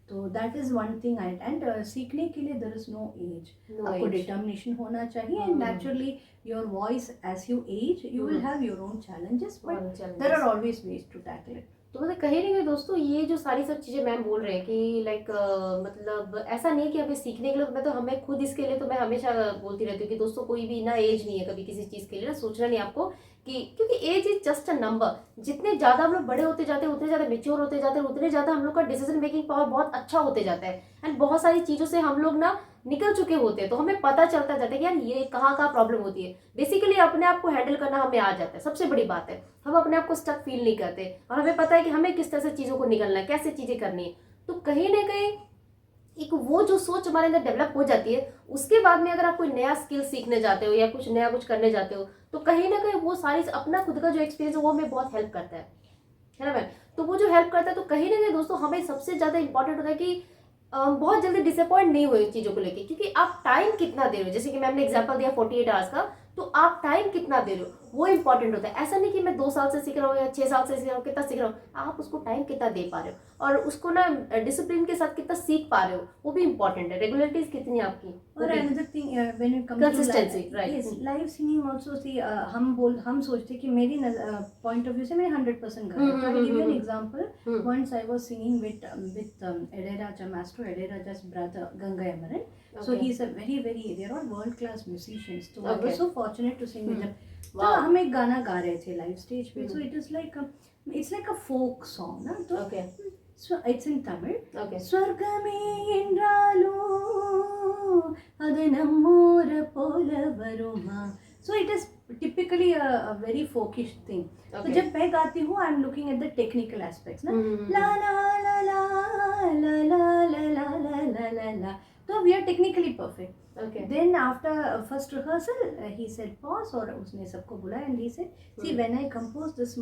तो that is one thing. And सीखने के लिए देयर इज नो एज। आपको डिटर्मिनेशन होना चाहिए and naturally your voice as you age you will have your own challenges, but there are always ways to tackle it. तो मतलब कहीं नहीं दोस्तों, ये जो सारी सब चीज़ें मैम बोल रहे हैं कि लाइक मतलब ऐसा नहीं कि हमें सीखने के लिए, मैं तो हमें खुद इसके लिए तो मैं हमेशा बोलती रहती हूँ कि दोस्तों कोई भी ना एज नहीं है कभी किसी चीज़ के लिए ना सोचना नहीं आपको कि, क्योंकि age is just a number. जितने ज़्यादा हम लोग बड़े होते जाते हैं, उतने ज़्यादा मेच्योर होते जाते हैं, उतने ज़्यादा हम लोग का डिसीजन मेकिंग पावर बहुत अच्छा होते जाता है एंड बहुत सारी चीज़ों से हम लोग ना निकल चुके होते हैं, तो हमें पता चलता जाता है कि यार ये कहाँ प्रॉब्लम होती है। बेसिकली अपने आप को हैंडल करना हमें आ जाता है, सबसे बड़ी बात है। हम अपने आप को स्टक फील नहीं करते और हमें पता है कि हमें किस तरह से चीज़ों को निकलना है, कैसे चीज़ें करनी है। तो कहीं ना कहीं एक वो जो सोच हमारे अंदर डेवलप हो जाती है, उसके बाद में अगर आप कोई नया स्किल सीखने जाते हो या कुछ नया कुछ करने जाते हो, तो कहीं ना कहीं वो सारी अपना खुद का जो एक्सपीरियंस है वो हमें बहुत हेल्प करता है ना मैम? तो वो जो हेल्प करता है, तो कहीं ना कहीं दोस्तों हमें सबसे ज़्यादा इंपॉर्टेंट होता है कि बहुत जल्दी डिसअपॉइंट नहीं हुए चीज़ों को लेके, क्योंकि आप टाइम कितना दे रहे हो। जैसे कि मैम ने एग्जांपल दिया 48 आवर्स का, तो आप टाइम कितना दे रहे हो वो इंपॉर्टेंट होता है। ऐसा नहीं कि मैं 2 साल से सीख रहा हूँ या 6 साल से सीख रहा हूँ, कितना सीख रहा हूँ, आप उसको टाइम कितना दे पा रहे हो और उसको ना डिसिप्लिन के साथ कितना सीख पा रहे हो, वो भी इंपॉर्टेंट है। रेगुलरिटीज कितनी आपकी। और another thing when it comes consistency, right, live singing also सी हम सोचते कि मेरी पॉइंट ऑफ व्यू से मैंने 100% गा है। I give you an example. Once I was singing with Ilayaraja maestro, Ilayaraja's brother Gangai Amaran. So he's a very they are all world class musicians. So I was so fortunate to sing with them. तो हम एक गाना गा रहे थे लाइव स्टेज पे। So it is like it's like a folk song ना। तो so it's in Tamil. ஸ்வர்கமே என்றாலோ அது நம்மூர போல வருமா. So it is typically a very folkish thing. So जब मैं गाती हूँ, I am looking at the technical aspects ना, la la la la la la la la la la la la. So we are technically perfect. Then after first rehearsal, he said pause और उसने सबको बुलाया and he said, see when I compose this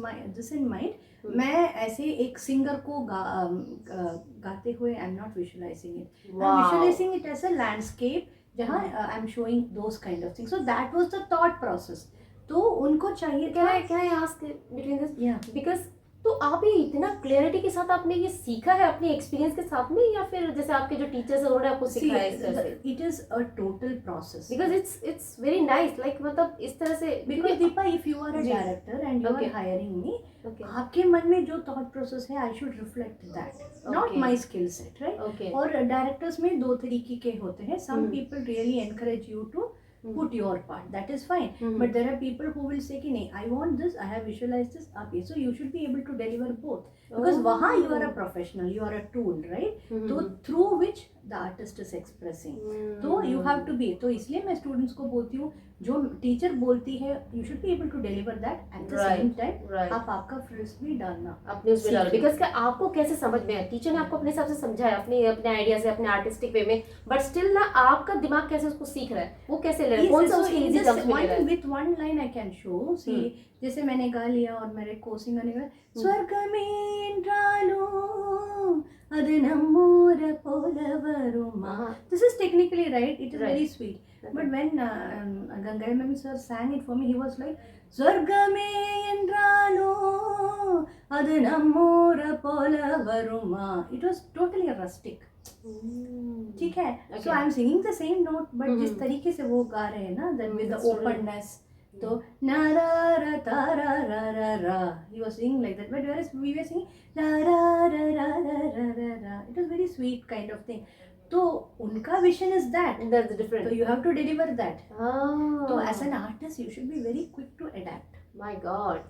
in mind, मैं ऐसे एक सिंगर को गाते हुए I am not visualizing it. I am visualizing it as a landscape जहाँ I am showing those kind of things. So that was the thought process. तो उनको चाहिए क्या था. है क्या है आस्क बिटवीन दिस या बिकॉज तो आप ये इतना क्लियरिटी के साथ आपने ये सीखा है अपने एक्सपीरियंस के साथ में, या फिर जैसे आपके जो टीचर्स हैं उन्होंने आपको सिखाया इस तरह से? It is a total process. Because it's very nice, like मतलब इस तरह से because Deepa, if you are a जी. Director and you are Okay. Hiring me, okay आपके मन में जो थॉट प्रोसेस है, I should reflect that, not Okay. My skill set, right. Okay और डायरेक्टर्स में दो तरीके के होते हैं. Some hmm. People really encourage you to put your part, that is fine. Hmm. But there are people who will say कि नहीं, I want this, I have visualized this, आप ये. So you should be able to deliver both, because वहाँ you are a professional, you are a tool, right? तो through which the artist is expressing. तो you have to be. तो इसलिए मैं students को बोलती हूँ, जो टीचर बोलती है you should be able to deliver that at the same time. Right आप आपका फ्रिज भी डालना. अपने उसमें डालो, सीखिए. बिकॉज आपको कैसे समझ में है, टीचर ने आपको अपने हिसाब से समझाया अपने अपने आइडिया से, अपने आर्टिस्टिक वे में, बट स्टिल ना आपका दिमाग कैसे उसको सीख रहा है, वो कैसे ले रहा है, कौन सा उसके इजी टर्म्स में ले रहा है. With one line I can show. See, जैसे मैंने गा लिया और मेरे कोसिंग ने कहा स्वर्गमेंद्रालो अदु नम्मोर पोलवरुमा. This is technically right. It is very sweet. But when Gangai Mami sir sang it for me, he was like स्वर्गमेंद्रालो अदु नम्मोर पोलवरुमा. It was totally rustic. ठीक है. So I am singing the same note, but जिस तरीके से वो गा रहे हैं ना, that with the openness. तो na ra ra ta ra ra ra ra, he was singing like that, but whereas we were singing la ra ra ra ra ra ra ra, it was very sweet kind of thing. तो उनका vision is that, That's different. so you have to deliver that. Oh. तो as an artist you should be very quick to adapt. My God.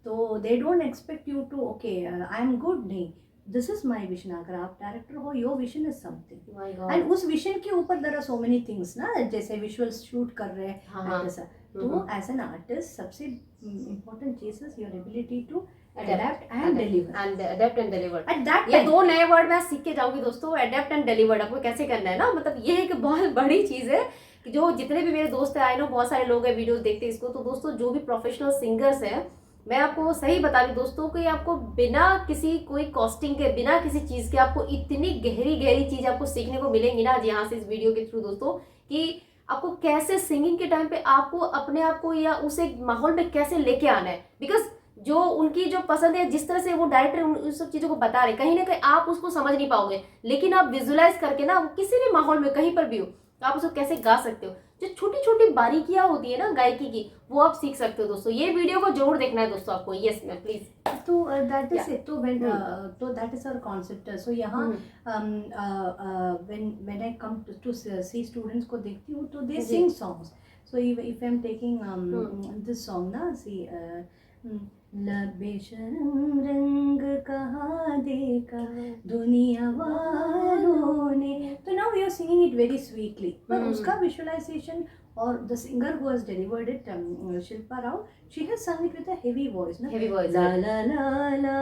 तो they don't expect you to okay I am good. नहीं, this is my vision. अगर आप डायरेक्टर हो, your vision is something. My God. And उस विजन के ऊपर there are so many things ना, जैसे विजुअल्स शूट कर रहे हैं. हाँ. ऐसा. तो एज एन आर्टिस्ट सबसे इम्पोर्टेंट चीज is your ability to adapt and deliver. And adapt and deliver. At that ये दो नए वर्ड मैं सीख के जाऊंगी दोस्तों, अडेप्ट एंड डिलीवर्ड. आपको कैसे करना है ना, मतलब ये एक बहुत बड़ी चीज है कि जो जितने भी मेरे दोस्त हैं, आई नो बहुत सारे लोग हैं वीडियोस देखते हैं इसको, तो दोस्तों जो भी प्रोफेशनल सिंगर्स हैं, मैं आपको सही बता रही हूँ दोस्तों कि आपको बिना किसी कोई कॉस्टिंग के, बिना किसी चीज के आपको इतनी गहरी गहरी चीज आपको सीखने को मिलेंगी ना आज यहाँ से इस वीडियो के थ्रू दोस्तों, कि आपको कैसे सिंगिंग के टाइम पे आपको अपने आप को या उस एक माहौल में कैसे लेके आना है. बिकॉज जो उनकी जो पसंद है, जिस तरह से वो डायरेक्टर उन सब चीजों को बता रहे, कहीं ना कहीं आप उसको समझ नहीं पाओगे, लेकिन आप विजुअलाइज करके ना किसी भी माहौल में कहीं पर भी हो आप उसको कैसे गा सकते हो. जो छोटी छोटी बारीकियां होती है ना गायकी की, वो आप सीख सकते हो दोस्तों. ये वीडियो को जरूर देखना है दोस्तों आपको. Yes ma'am please. तो दैट इज इट. तो that is our concept. So यहाँ when I come to see students को देखती हूँ, तो they sing songs. So if I am taking this song ना, सी लबे शर्म रंग कहाँ देखा दुनिया वालों ने. तो now we are singing it very sweetly, पर उसका विजुअलाइजेशन और the singer who has delivered it, Shilpa Rao, she has sung it with a heavy voice, na? Heavy voice. La la la la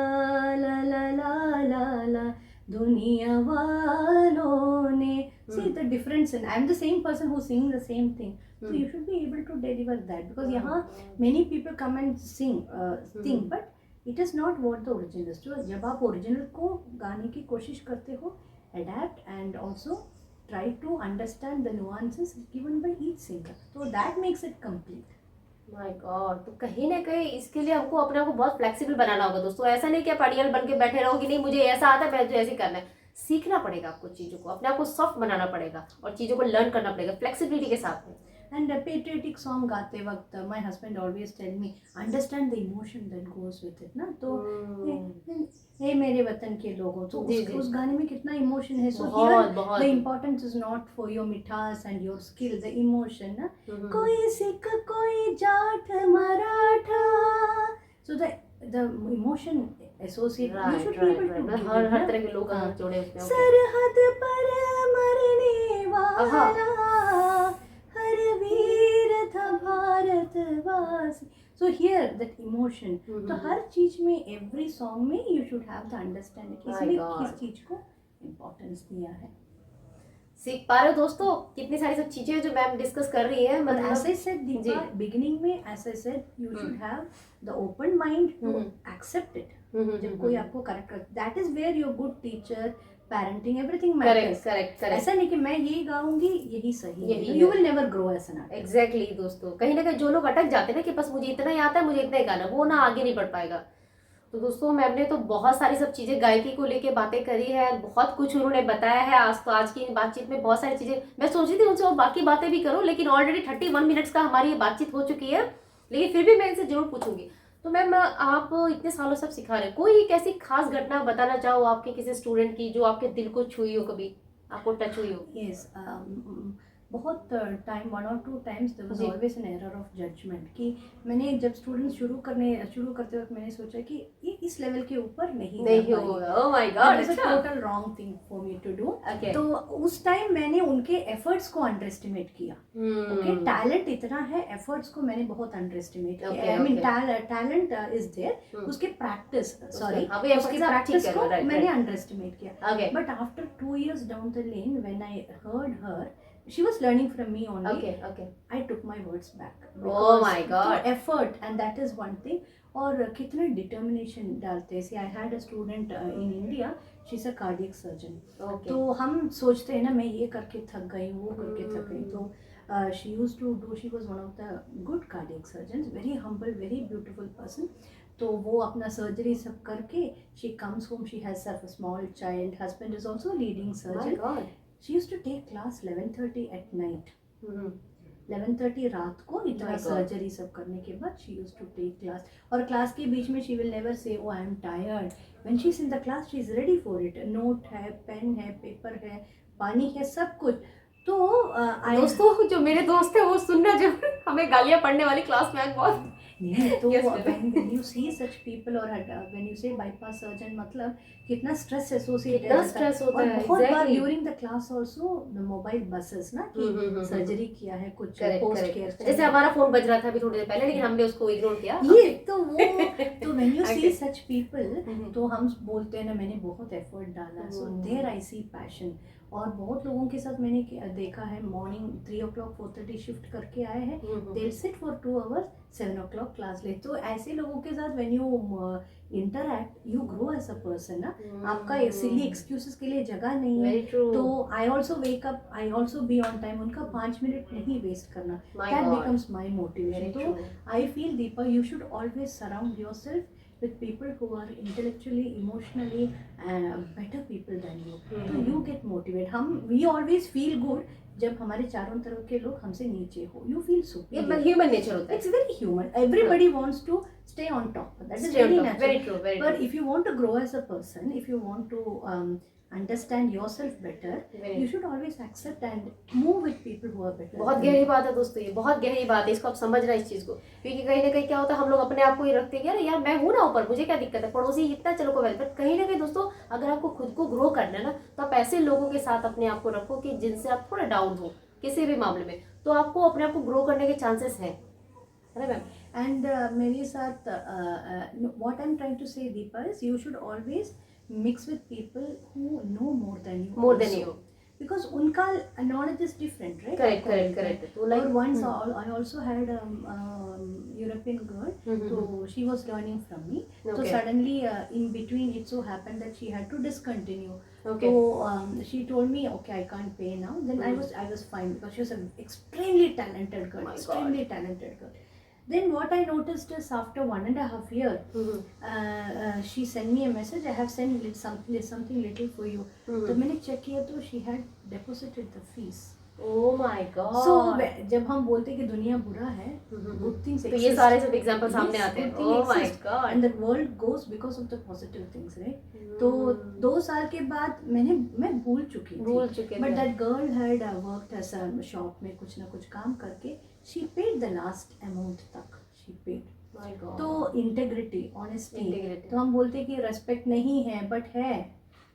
la la la la la दुनिया वालों ने. See the difference, and I am the same person who sings the same thing. So you should be able to deliver that, because यहाँ many people come and sing, but it is not what the original is. तो जब आप ओरिजिनल को गाने की कोशिश करते हो, adapt and also try to understand the nuances given by each singer, so that makes it complete. My god. तो कहीं ना कहीं इसके लिए हमको अपने आप को बहुत फ्लेक्सिबल बनाना होगा दोस्तों. ऐसा नहीं कि आप आइडियल बन के बैठे रहो कि नहीं मुझे ऐसा आता है, मुझे ऐसे करना है. सीखना पड़ेगा आपको चीज़ों को, अपने आप को सॉफ्ट बनाना पड़ेगा और चीज़ों को लर्न करना पड़ेगा फ्लेक्सिबिलिटी के साथ में. And a patriotic song गाते वक्त my husband always tell me understand the emotion that goes with it ना. तो हे मेरे वतन के लोगों, तो उस गाने में कितना इमोशन है. So here the importance is not for your मिठास and your skill, the emotion ना. कोई सिख कोई Jat Maratha, so the emotion associated, you should be able to give it. हर तरह के लोग जोड़े उसमें. सरहद पर मरने वाला हर वीर था भारतवासी. So here that emotion. तो हर चीज में, every song में you should have the understanding कि इसमें किस चीज को importance दिया है. सीख पा रहे हो दोस्तों कितनी सारी सब चीजें जो मैम डिस्कस कर रही है. But as I said Deepa, beginning में as I said you should have the open mind to accept it. जब कोई आपको correct कर, that is where your good teacher parenting everything correct matters. Correct correct. ऐसा नहीं कि मैं यही गाऊंगी यही सही है, यही you will never grow as an artist. Exactly दोस्तों, कहीं ना कहीं जो लोग अटक जाते हैं ना कि बस मुझे इतना ही आता है, मुझे इतना ही गाना, वो ना आगे नहीं बढ़ पाएगा। तो दोस्तों मैम ने तो बहुत सारी सब चीजें गायकी को लेके बातें करी है, बहुत कुछ उन्होंने बताया है। आज तो आज की बातचीत में बहुत सारी चीजें मैं सोच रही थी उनसे और बाकी बातें भी करूं, लेकिन ऑलरेडी 31 मिनट्स का हमारी ये बातचीत हो चुकी है, लेकिन फिर भी मैं इनसे जरूर पूछूंगी। तो मैम आप इतने सालों से सिखा रहे हैं, कोई एक ऐसी खास घटना बताना चाहो आपके किसी स्टूडेंट की जो आपके दिल को छुई हो, कभी आपको टच हुई हो? यस, बहुत time 1 or 2 times there was जी। Always an error of judgement कि मैंने जब स्टूडेंट्स शुरू करते वक्त मैंने सोचा कि ये इस लेवल के ऊपर नहीं नहीं कर होगा, पाएंगे। Oh my god, it's a अच्छा total wrong thing for me to do. Okay. तो उस टाइम मैंने उनके एफर्ट्स को अंडर एस्टिमेट किया। ओके, टैलेंट इतना है, एफर्ट्स को मैंने बहुत अंडर एस्टिमेट Okay, किया। I mean okay. Talent is there, उसके प्रैक्टिस सॉरी हाँ, वो उसके efforts आप ठीक प्रैक्टिस कर को रहे हो, right, मैंने right. अंडर एस्टिमेट किया। Okay But after 2 years down the lane, when I heard her, she was learning from me only. Okay okay. I took my words back. Oh my God. तो effort, and that is one thing. और कितना डिटर्मिनेशन डालते हैं। See, I had a student in India. She's a cardiac surgeon. Okay तो हम सोचते हैं ना मैं ये करके थक गई, वो करके थक गई। तो she used to do. She was one of the good cardiac surgeons. Very humble, very beautiful person. तो वो अपना सर्जरी सब करके she comes home. She has a small child. Husband is also a leading my surgeon. God. She used to take class 11:30 at night. 11:30 रात को इतना My God. सर्जरी सब करने के बाद she used to take class. और क्लास के बीच में she will never say oh I am tired. When she's in the class she is ready for it. Note है, पेन है, पेपर है, पानी है, सब कुछ। तो दोस्तों जो मेरे दोस्त है वो सुनना जरूर, हमें गालियां पड़ने वाली क्लास में आज बहुत। नहीं तो Yes, when you see such people or when you say bypass surgeon मतलब कितना स्ट्रेस एसोसिएटेड कितना stress होता और है, बहुत बार exactly. During the class also the mobile buses ना कि सर्जरी किया है कुछ करेक्ट पोस्ट करेक्ट, केयर। जैसे हमारा फोन बज रहा था अभी थोड़ी देर पहले, लेकिन हमने उसको इग्नोर किया। ये तो वो तो when you see Okay. Such people तो हम बोलते हैं ना मैंने बहुत एफर्ट डाला, so there I C passion. और बहुत लोगों के साथ मैंने देखा है मॉर्निंग 3 o'clock 4:30 शिफ्ट करके आए हैं, they will sit for 2 hours 7 o'clock class ले। तो ऐसे लोगों के साथ when you interact you grow as a person ना। आपका सिली एक्सक्यूजेस के लिए जगह नहीं है। Very true. तो I also wake up, I also be on time. उनका 5 मिनट नहीं वेस्ट करना, My that God. Becomes my very motivation. True. तो I feel Deepa, you should always surround yourself with people who are intellectually, emotionally better people than you. So you get motivated. We always feel good जब हमारे चारों तरफ के लोग हमसे नीचे हो. You feel ये superior. ह्यूमन नेचर होता है। It's very human. Everybody wants to stay on top. That is very natural. Very true very But true. if you want to grow as a person, if you want to understand yourself better, you should always accept and move with people who are better. बहुत than गहरी you. बात है दोस्तों, ये बहुत गहरी बात है, इसको आप समझ रहे हैं इस चीज को, क्योंकि कहीं ना कहीं क्या होता है हम लोग अपने आप को ही रखते हैं कि अरे यार मैं हूँ ना ऊपर, मुझे क्या दिक्कत है, पड़ोसी इतना चलो को। बट कहीं ना कहीं दोस्तों अगर आपको खुद को ग्रो करना है ना, तो आप ऐसे लोगों के साथ अपने आप को रखो कि जिनसे आप थोड़ा डाउन हो किसी भी मामले में, तो आपको अपने आप को ग्रो करने के चांसेस हैं, है ना मैम? And मेरे साथ what I'm trying to say Deepa is you should always mix with people who know more than you. More than also. you. Because उनका knowledge is different, right? Correct correct correct। तो Like like once I also had European girl, so she was learning from me. So Okay. suddenly in between it so happened that she had to discontinue. Okay. So she told me, okay, I can't pay now. Then I was fine because she was an extremely talented girl, My God. extremely talented girl. Then what I noticed is after 1.5 years, she sent me a message. I have sent something little for you. तो मैंने check किया तो she had deposited the fees. oh my god। So जब हम बोलते कि दुनिया बुरा है, good things तो ये exist. सारे सब एग्जांपल सामने Yes, आते हैं। good thing oh my exist. god। And the world goes because of the positive things, right? तो 2 साल के बाद मैं भूल चुकी थी। भूल चुके थे। But that girl had worked as a shop में कुछ ना कुछ काम करके she paid the last amount तक she paid. my god। तो integrity, honesty, Integrity. तो हम बोलते कि respect नहीं है but है.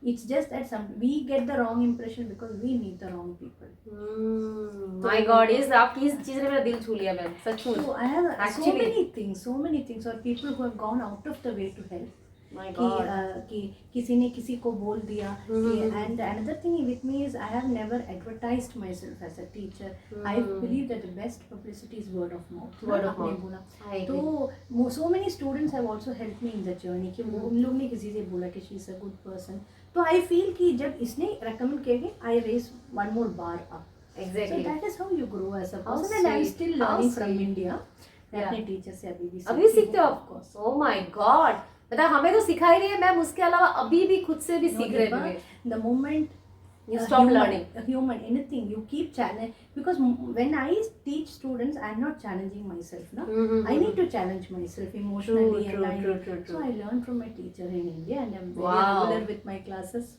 It's just that we get the wrong impression because we meet the wrong people. my god, इस आपकी इस चीज ने मेरा दिल छू लिया मैम, सचमुच। So I have Actually. so many things or people who have gone out of the way to help. my कि god। कि किसी ने किसी को बोल दिया कि and another thing with me is I have never advertised myself as a teacher. I believe that the best publicity is word of mouth. Word of आपने mouth. बोला I agree. तो so many students have also helped me in the journey कि वो उन लोग ने किसी से बोला कि she is a good person तो आई फील कि जब इसने recommend किया कि I raise one more bar up. Exactly. So that is how you grow as a How person, and I'm sweet. still How learning from sweet. India. मैं Yeah. अपने टीचर से अभी अभी सीखते हो of आप? course. Oh my God. मतलब हमें तो सिखा ही रही है मैम, उसके अलावा अभी भी खुद से भी No, सीख रहे Deba, हैं. the moment You stop human, learning. human anything you keep challenge, because when I teach students I'm not challenging myself, no. I need to challenge myself emotionally. True. So I learned from my teacher in India, and I'm very Wow. regular with my classes.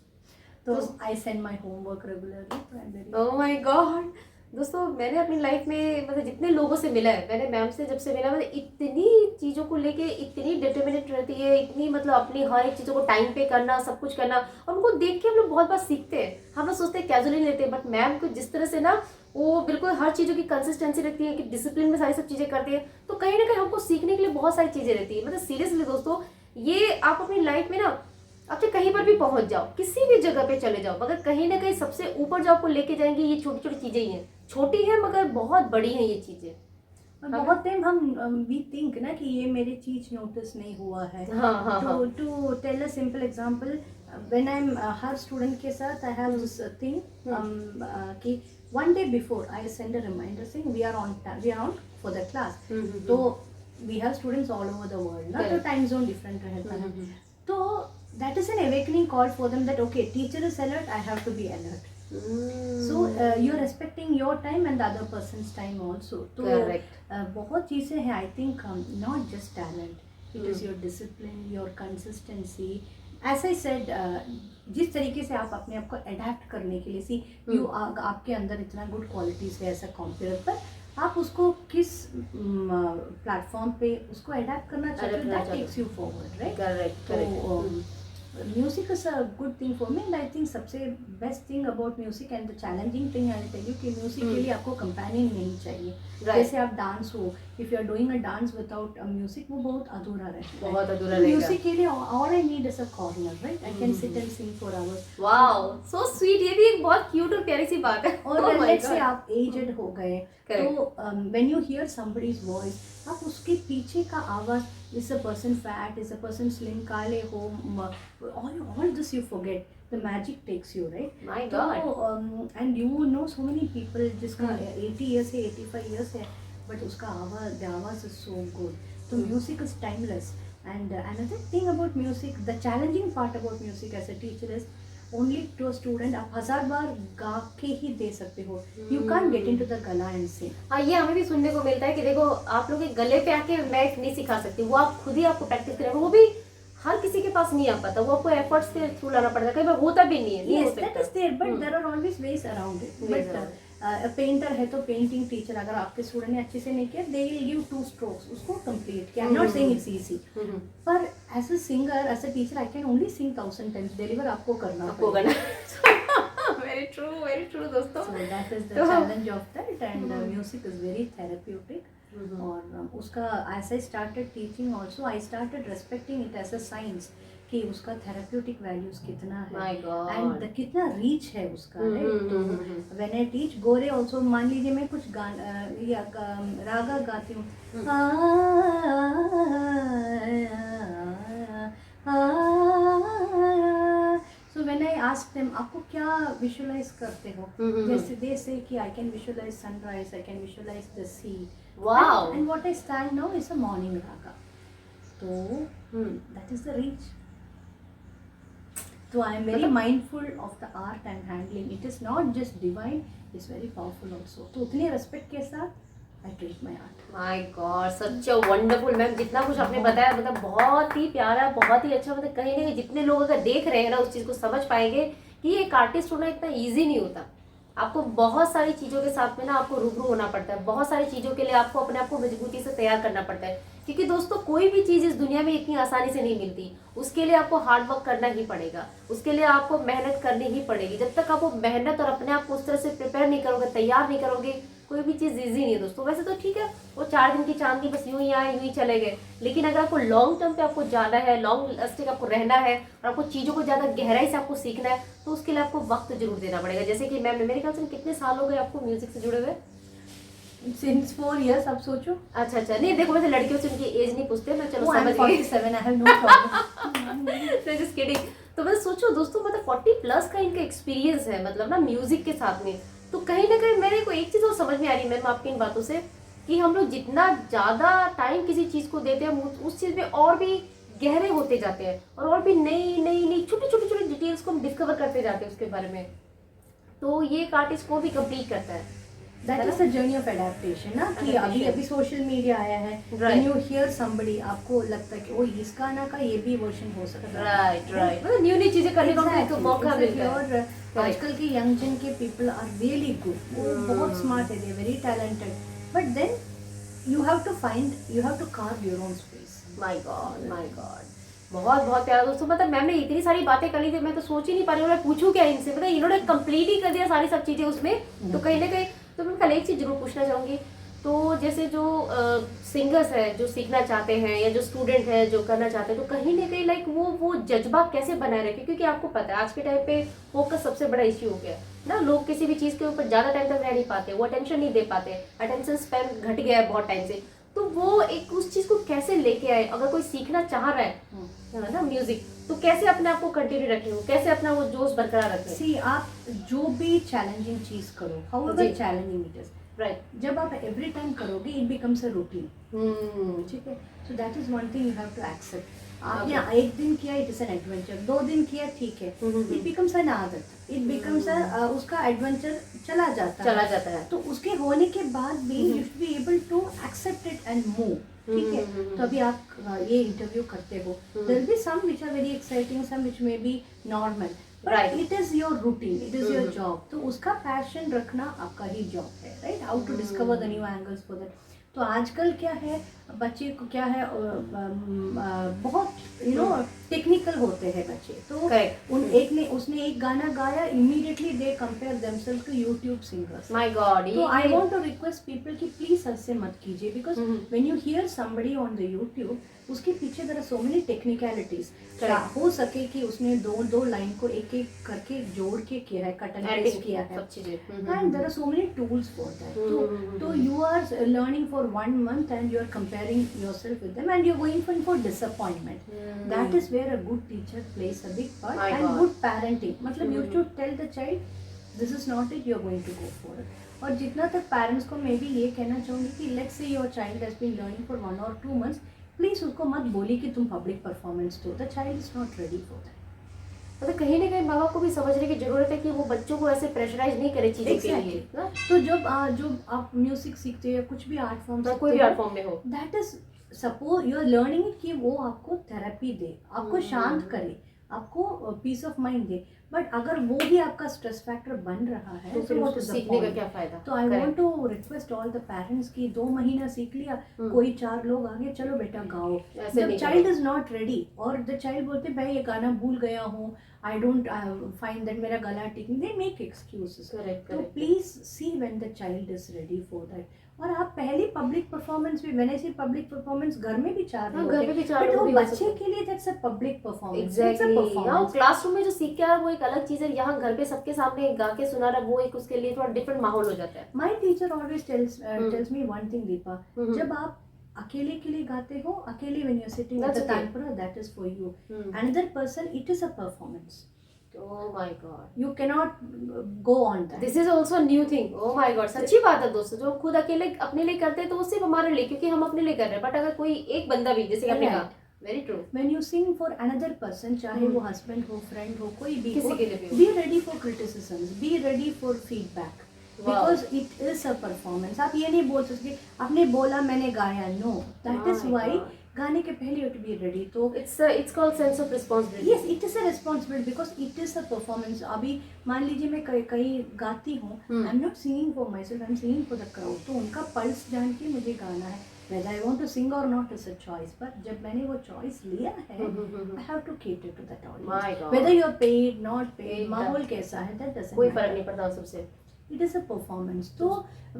So I send my homework regularly. So I'm very Oh my God. दोस्तों मैंने अपनी लाइफ में मतलब जितने लोगों से मिला है, मैंने मैम से जब से मिला, मतलब इतनी चीज़ों को लेके इतनी डिटर्मिनेट रहती है, इतनी मतलब अपनी हर एक चीज़ों को टाइम पे करना, सब कुछ करना, और उनको देख के हम लोग बहुत बार सीखते हैं. हम लोग सोचते हैं कैजुअली लेते हैं, बट मैम को जिस तरह से ना वो बिल्कुल हर चीज़ों की कंसिस्टेंसी रखती है कि डिसिप्लिन में सारी सब चीज़ें करती है, तो कहीं ना कहीं हमको सीखने के लिए बहुत सारी चीज़ें रहती है. मतलब सीरियसली दोस्तों, ये आप अपनी लाइफ में ना आप चाहे कहीं पर भी पहुंच जाओ, किसी भी जगह पे चले जाओ, मगर कहीं ना कहीं सबसे ऊपर जो आपको लेके जाएंगे ये छोटी छोटी चीजें ही हैं. छोटी है मगर बहुत बड़ी हैं ये चीजें. और बहुत टाइम हम वी थिंक ना कि ये मेरी चीज नोटिस नहीं हुआ है. हाँ. To tell a simple example, when I am हर स्टूडेंट के साथ आई हैव दिस थिंग कि one day before I send a reminder saying we are on for the class. तो we have students all over the world ना, तो टाइम जोन डिफरेंट रहता है. तो that is an awakening call for them that okay, teacher is alert, I have to be alert. So you're respecting your time and the other person's time also. तो बहुत चीज़ें हैं. I think not just talent, it is your discipline, your consistency. As I said, जिस तरीके से आप अपने आप को अडेप्ट करने के लिए आपके अंदर इतना गुड क्वालिटीज है ऐसा कंप्यूटर पर, आप उसको किस प्लेटफॉर्म पे उसको अडेप्ट करना चाहते हो, that takes you forward, right. तो music is a good thing for me, and I think सबसे best thing about music and the challenging thing I tell you कि म्यूजिक के लिए आपको कंपेनियन नहीं चाहिए. जैसे आप डांस हो, if you are doing a dance without music, वो बहुत अधूरा रहता है. बहुत अधूरा रहेगा. म्यूजिक के लिए all I need is a corner, right. I can sit and sing for hours. Wow, so sweet. ये भी एक बहुत क्यूट और प्यारी सी बात है. और लेट्स से आप एजेड हो गए, तो when you here somebody's voice, आप उसके पीछे का आवाज, is a person fat, is a person slim, काले हो, all this you forget, the magic takes you, right. My God. So and you know so many people जिसका 80 years है, 85 years है, but उसका आवाज, the आवाज is so good. So music is timeless. And another thing about music, the challenging part about music as a teacher is only to a student आप 1000 बार गा के ही दे सकते हो. You can't get into the गला and sing. हाँ, ये हमें भी सुनने को मिलता है कि देखो आप लोग के गले पे आके मैं नहीं सिखा सकती, वो आप खुद ही आपको प्रैक्टिस करें, वो भी हर किसी के पास नहीं आ पाता, वो आपको एफर्ट्स के थ्रू लाना पड़ता है, कई बार होता भी नहीं है. Yes, that is there, but there are always ways around it. But painter है तो पेंटिंग टीचर, अगर आपके स्टूडेंट ने अच्छे से नहीं किया, they will give 2 strokes, उसको कंप्लीट किया. I'm not saying it's easy, पर as a singer, as a teacher, I can only sing 1000 times. Deliver आपको करना पड़ेगा. Very true दोस्तों. So that is the challenge of that, and music is very therapeutic. और उसका as I started teaching also, I started respecting it as a science कि उसका थेरेप्यूटिक वैल्यूज कितना है एंड कितना रीच है उसका, राइट. तो व्हेन आई टीच गोरे आल्सो, मान लीजिए मैं कुछ रागा गाती हूँ, so when I ask them आपको क्या विजुअलाइज करते हो, जैसे दे से कि I can visualise sunrise, I can visualise the sea. Wow. And what I start now is a morning raga. तो that is the reach. So I am very mindful of the art I am handling. It is not just divine, it's very powerful also. तो उतने respect के साथ I treat my art. My God, such a wonderful ma'am. जितना कुछ आपने बताया मतलब बहुत ही प्यारा, बहुत ही अच्छा. मतलब कहीं ना कहीं जितने लोग अगर देख रहे हैं ना उस चीज़ को समझ पाएंगे कि एक आर्टिस्ट होना इतना ईजी नहीं होता. आपको बहुत सारी चीज़ों के साथ में ना आपको रूबरू होना पड़ता है, बहुत सारी चीज़ों के लिए आपको अपने आप को मजबूती से तैयार करना पड़ता है, क्योंकि दोस्तों कोई भी चीज़ इस दुनिया में इतनी आसानी से नहीं मिलती. उसके लिए आपको हार्ड वर्क करना ही पड़ेगा, उसके लिए आपको मेहनत करनी ही पड़ेगी. जब तक आप वो मेहनत और अपने आप को उस तरह से प्रिपेयर नहीं करोगे, तैयार नहीं करोगे, कोई भी चीज़ ईजी नहीं है दोस्तों. वैसे तो ठीक है, वो 4 दिन की चांदनी बस यूं ही आए यूं ही चले गए, लेकिन अगर आपको लॉन्ग टर्म पे आपको जाना है, लॉन्ग लास्टिंग आपको रहना है और आपको चीज़ों को ज़्यादा गहराई से आपको सीखना है, तो उसके लिए आपको वक्त जरूर देना पड़ेगा. जैसे कि मैम ने, मेरे ख्याल से कितने साल हो गए आपको म्यूजिक से जुड़े हुए? Since 4 years, आप सोचो. अच्छा, नहीं देखो वैसे लड़कियों से उनकी एज नहीं पूछते, मैं चलो समझ गई. 47, I have no problem. Just kidding. तो मैं सोचो दोस्तों, मतलब 40+ का इनका एक्सपीरियंस है, मतलब ना म्यूजिक के साथ में। तो कहीं ना कहीं मेरे को एक चीज और समझ में आ रही है मैम आपकी इन बातों से, कि हम लोग जितना ज्यादा टाइम किसी चीज को देते हैं, हम उस चीज में और भी गहरे होते जाते हैं, और भी नई नई नई छोटी छोटी छोटी डिटेल्स को हम डिस्कवर करते जाते हैं उसके बारे में। तो ये एक आर्टिस्ट को भी कंप्लीट करता है। That is the journey of adaptation ना, कि अभी अभी सोशल मीडिया आया है, व्हेन यू हियर समबडी आपको लगता है कि ओ इस गाना का ये भी वर्जन हो सकता है। राइट, मतलब न्यू न्यू चीजें करने का एक मौका मिलता है। और आजकल के यंग जन के पीपल आर रियली गुड, वो बहुत स्मार्ट है, they are very talented, but then you have to carve your own space. My God, बहुत बहुत प्यारा दोस्तों। मतलब मैम ने इतनी सारी बातें कर ली थी, मैं तो सोच ही नहीं पा रही हूँ मैं पूछूं क्या इनसे, मतलब इन्होंने कंप्लीट ही कर दिया सारी सब चीजें उसमें। तो कहीं ना कहीं तो मैं कल एक चीज जरूर पूछना चाहूंगी, तो जैसे जो सिंगर्स है जो सीखना चाहते हैं, या जो स्टूडेंट है जो करना चाहते हैं, तो कहीं ना कहीं लाइक वो जज्बा कैसे बनाए रखे, क्योंकि आपको पता है आज के टाइम पे फोकस सबसे बड़ा इश्यू हो गया है ना। लोग किसी भी चीज के ऊपर ज्यादा टाइम तक रह नहीं पाते, वो अटेंशन नहीं दे पाते, अटेंशन स्पैन घट गया है बहुत टाइम से। तो वो एक उस चीज को कैसे लेके आए, अगर कोई सीखना चाह रहा है ना म्यूजिक, तो कैसे अपने आप को कंटिन्यू रखें, कैसे अपना वो जोश बरकरार रखें? सी आप जो भी चैलेंजिंग चीज करो, however challenging it is, right, जब आप एवरी टाइम करोगे इट बिकम्स अ रूटीन। ठीक है, so that is one thing you have to accept. आपने एक दिन किया इट इज एन एडवेंचर, 2 दिन किया ठीक है, इट बिकम्स एन आदत, इट बिकम्स उसका एडवेंचर चला जाता है। तो उसके होने के बाद भी you should be able to accept it and move. ठीक है, तो अभी आप ये इंटरव्यू करते हो, there will be some which are very exciting, some which may be normal, but it is your routine, it is your job. तो उसका पैशन रखना आपका ही जॉब है, right, how to discover the new angles for that. तो आजकल क्या है, बच्चे को क्या है, बहुत टेक्निकल होते हैं बच्चे, तो उसने एक गाना गाया, immediately they compare themselves to YouTube singers. My god, तो I want to request people कि प्लीज ऐसे मत कीजिए, because when you hear somebody on the YouTube, उसके पीछे there are so many technicalities. हो सके कि उसने दो लाइन को एक एक करके जोड़ के किया है, कट एंड पेस्ट किया है, and there are so many tools for that. तो you are learning for 1 month and you are comparing yourself with them and you're going for disappointment. That is where a good teacher plays a big part. And good parenting, मतलब you should tell the child this is not it, you're going to go for it. और जितना तक पेरेंट्स को मैं भी ये कहना चाहूँगी कि let's say your child has been learning for 1 or 2 months, please उसको मत बोलिए कि तुम पब्लिक परफॉर्मेंस दो, the child is not ready for that. मतलब कहीं ना कहीं माँ बाप को भी समझने की जरूरत है कि वो बच्चों को ऐसे प्रेशराइज नहीं करे चीजों के लिए ना। तो जब आप म्यूजिक सीखते हो या कुछ भी आर्ट फॉर्म, कोई भी आर्ट फॉर्म में हो, that is suppose you are learning it, कि वो आपको थेरेपी दे, आपको शांत करे, आपको पीस ऑफ माइंड दे। बट अगर वो भी आपका स्ट्रेस फैक्टर बन रहा है, तो फिर उसको सीखने का क्या फायदा? तो I want to request all the parents की 2 महीना सीख लिया, कोई 4 लोग आगे, चलो बेटा गाओ, जब चाइल्ड इज नॉट रेडी, और द चाइल्ड बोलते भाई ये गाना भूल गया हूँ, आई डोंट फाइंड दैट, मेरा गला ठीक नहीं, दे मेक एक्सक्यूजेस। तो please see when the child is ready for that. और आप पहली पब्लिक परफॉर्मेंस भी, मैंने सिर्फ पब्लिक परफॉर्मेंस घर में भी 4 लोग, बट वो बच्चे के लिए that's a public performance, classroom में जो सीख के आ रहा है वो एक अलग चीज है, यहाँ घर पे सबके सामने गा के सुना रहा है, वो एक उसके लिए थोड़ा डिफरेंट माहौल हो जाता है। My teacher always tells me one thing, Deepa, जब आप अकेले के लिए गाते हो, अकेले when you are sitting at the tanpura, that is for you, another person, it is a performance. Oh my God, you cannot go on that. This is also a new thing. Oh my God, सच्ची बात है दोस्तों, जो खुद अकेले अपने लिए करते हैं तो वो सिर्फ हमारे लिए, क्योंकि हम अपने लिए कर रहे हैं, बट अगर कोई एक बंदा भी, जैसे आपने कहा, very true, when you sing for another person, चाहे वो हस्बैंड हो, फ्रेंड हो, कोई भी किसी हो, के लिए भी, be ready for criticisms, be ready for feedback, because it is a performance. आप ये नहीं बोल सकते आपने बोला मैंने गाया, no, that is why गाने के पहले you have to be ready. तो it's called sense of responsibility. Yes, it is a responsibility because it is a performance. अभी मान लीजिए मैं कहीं गाती हूँ, I'm not singing for myself, I'm singing for the crowd. तो उनका पल्स जान के मुझे गाना है, whether I want to sing or not is a choice. But जब मैंने वो choice लिया है, I have to cater to that audience. My God. Whether you're paid, not paid, माहौल कैसा है, that doesn't matter. कोई फर्क नहीं पड़ता सबसे। It is a performance. तो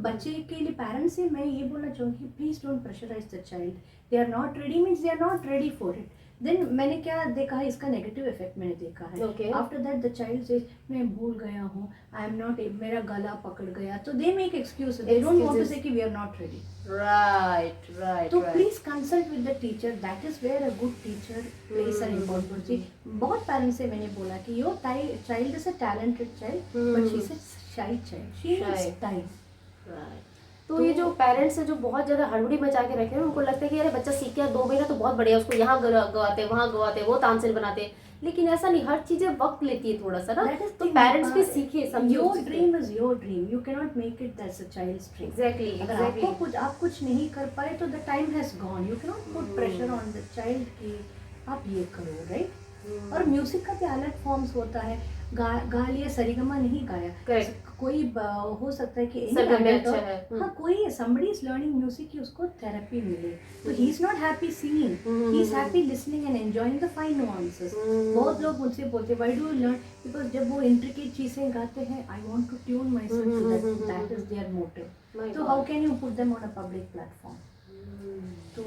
बच्चे के लिए पेरेंट्स से मैं ये बोलना चाहूँगी, please don't pressurise the child, they are not ready means they are not ready for it. Then मैंने क्या देखा है, इसका नेगेटिव इफेक्ट मैंने देखा है. Okay. After that the child says मैं भूल गया हूँ, आई एम नॉट, मेरा गला पकड़ गया, तो they make excuse, they don't want to say कि we are not ready. Right, right, तो right. Please consult with the teacher, that is where a good teacher plays an important role. बहुत पेरेंट्स से मैंने बोला कि your child is a talented child but she is a shy child, she needs time. Right. तो ये जो पेरेंट्स है जो बहुत ज्यादा हड़बड़ी मचा के रखे हैं, उनको लगता है कि अरे बच्चा सीख गया 2 महीना तो बहुत बढ़िया, उसको यहाँ गवाते वहाँ गवाते, वो तानसेन बनाते, लेकिन ऐसा नहीं, हर चीजें वक्त लेती है थोड़ा सा ना. तो पेरेंट्स भी सीखे, समझो. Your dream is your dream, you can not make it that's a child's dream. Exactly, अगर आपको आप कुछ नहीं कर पाए तो the time has gone, you can not put pressure on the child कि आप ये करो, राइट. और म्यूजिक का भी अलग फॉर्म्स होता है, गा लिया, सरिगमा नहीं गाया. Correct. कोई हो सकता है कि सरगम में अच्छा है. हाँ, कोई somebody is learning music कि उसको थेरेपी मिले, तो he is not happy singing, he is happy listening and enjoying the fine nuances. बहुत लोग मुझसे बोलते हैं why do you learn, because जब वो intricate चीजें गाते हैं I want to tune myself to that, that is their motive. तो how can you put them on a public platform? तो